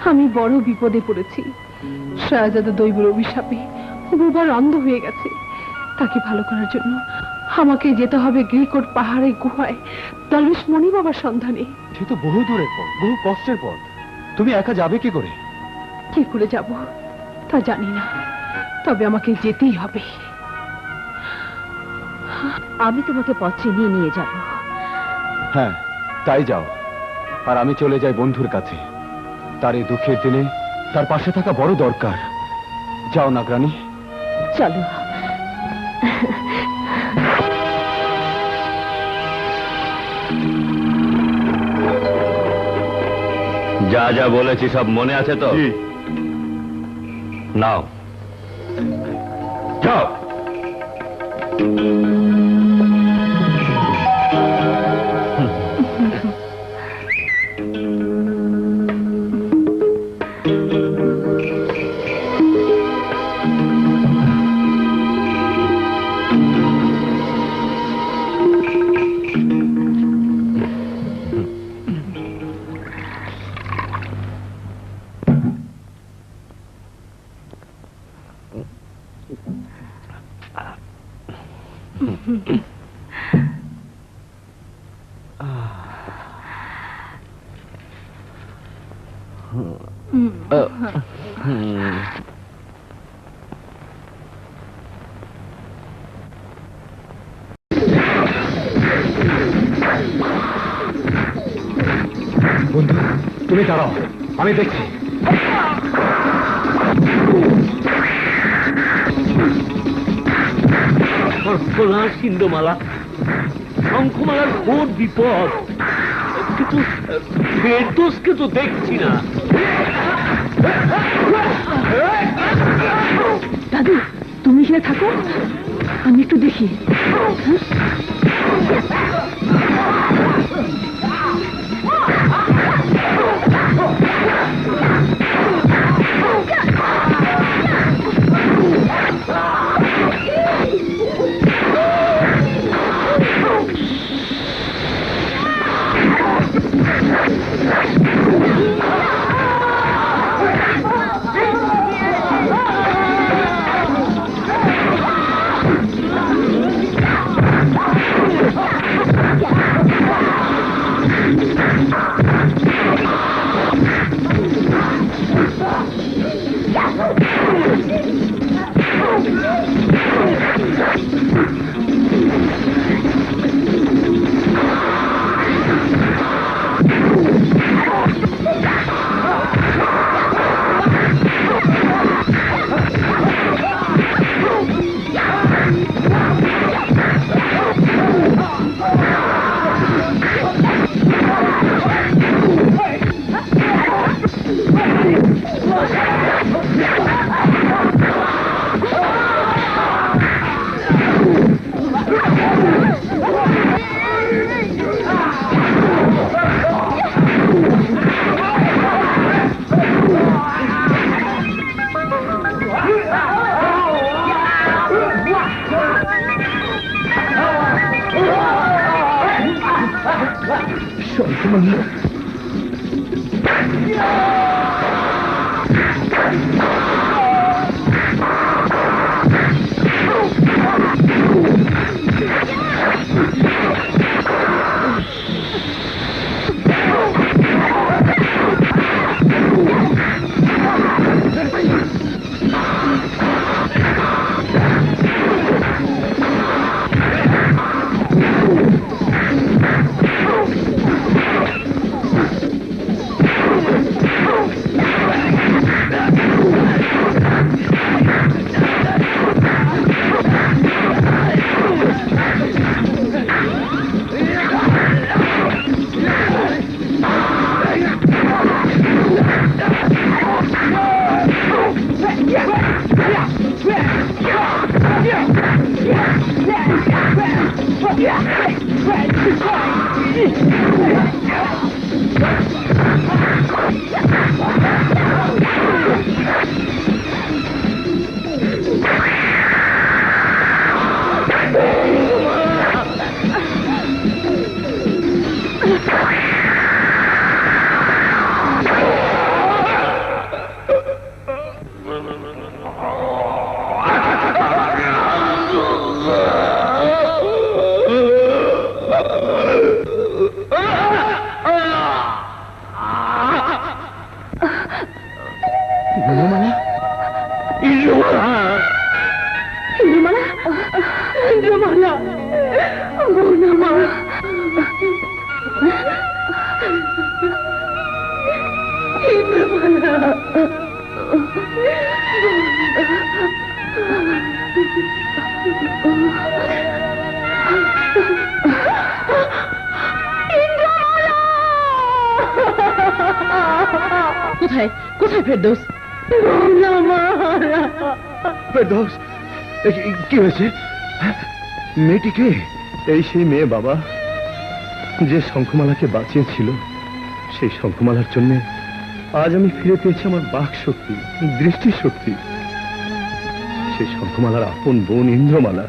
আমি বড় বিপদে পড়েছি। শাহজাদা দৈবের অভিশাপে বুবার অন্ধ হয়ে গেছে। তাকে ভালো করার জন্য আমাকে যেতে হবে গ্রিকোট পাহাড়ের গুহায় দরবেশ মণি বাবার সন্ধানে। সে তো বহু দূরের পথ, বহু কষ্টের পথ। তুমি একা যাবে কি করে? কি করে যাব তা জানি না, তবে আমাকে যেতেই হবে। আমি তোমাকে পথ চিনিয়ে নিয়ে যাব। হ্যাঁ, তাই যাও। আর আমি চলে যাই বন্ধুর কাছে। তার এই দুঃখের দিনে তার পাশে থাকা বড় দরকার। যাও নাগরানী। চলো। যা যা বলেছি সব মনে আছে তো? নাও যাও। বন্ধু, তুমি দাঁড়াও, আমি দেখছি। সিন্ধুমালা, শঙ্খমালার ঘোর বিপদ, কিন্তু ফেরদৌসকে তো দেখছি না। দাদু, তুমি এখানে থাকো, আমি একটু দেখি। ইন্দ্রমালা ইন্দ্রমালা ইন্দ্রমালা ইন্দ্রমালা গৌরমা ইন্দ্রমালা কোথায় কোথায় ফেরদৌস? ফেরদৌস, কি হয়েছে? মেয়েটি কে? এই সেই মেয়ে বাবা, যে শঙ্খমালাকে বাঁচিয়েছিল। সেই শঙ্খমালার জন্য আজ আমি ফিরে পেয়েছি আমার বাক শক্তি, দৃষ্টি শক্তি। সেই শঙ্খমালার আপন বোন ইন্দ্রমালা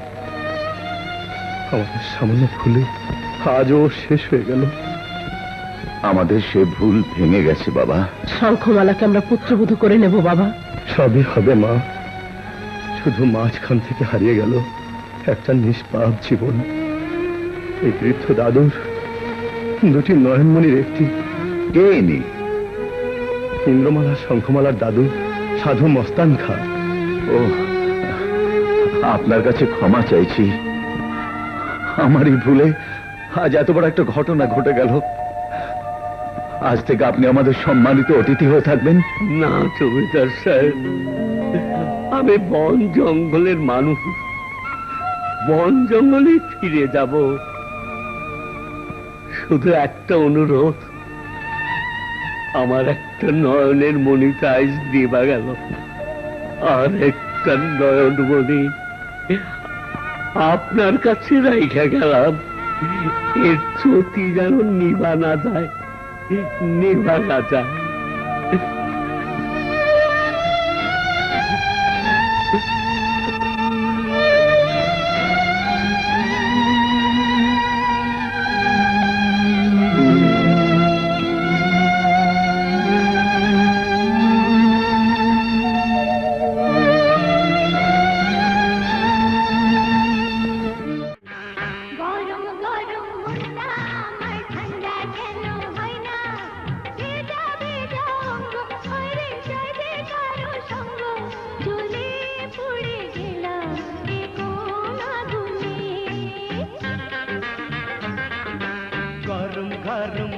আমাদের সামান্য ভুলে আজও শেষ হয়ে গেল। আমাদের সে ভুল ভেঙে গেছে বাবা। শঙ্খমালাকে আমরা পুত্রবধূ করে নেব বাবা। সবই হবে মা, শুধু মাঝখান থেকে হারিয়ে গেল একটা নিষ্পাপ জীবন। এই বৃদ্ধ দাদুর দুটি নয়নমণির একটি। কে ইনি? ইন্দ্রমালা শঙ্খমালার দাদু সাধু মস্তান খা। ও, আপনার কাছে ক্ষমা চাইছি। আমারই ভুলে আজ এত বড় একটা ঘটনা ঘটে গেল। আজ থেকে আপনি আমাদের সম্মানিত অতিথি হয়ে থাকবেন। না জমিদার সাহেব, আমি বন জঙ্গলের মানুষ, বন জঙ্গলে ফিরে যাব। শুধু একটা অনুরোধ, আমার একটা নয়নের মণিটা আজ দিবা গেল, আর একটা নয়নমণি আপনার কাছে রাইখা গেলাম। এর জ্যোতি যেন নিভা না যায়, নিভা না যায়। গরম গরম মনটা আমার ঠান্ডা কেন হয় না? ভেজা ভেজা অঙ্গ হরে সাজে কারো সঙ্গ, জ্বলে পুড়ে গেলাম এ কোন আগুনে। গরম গরম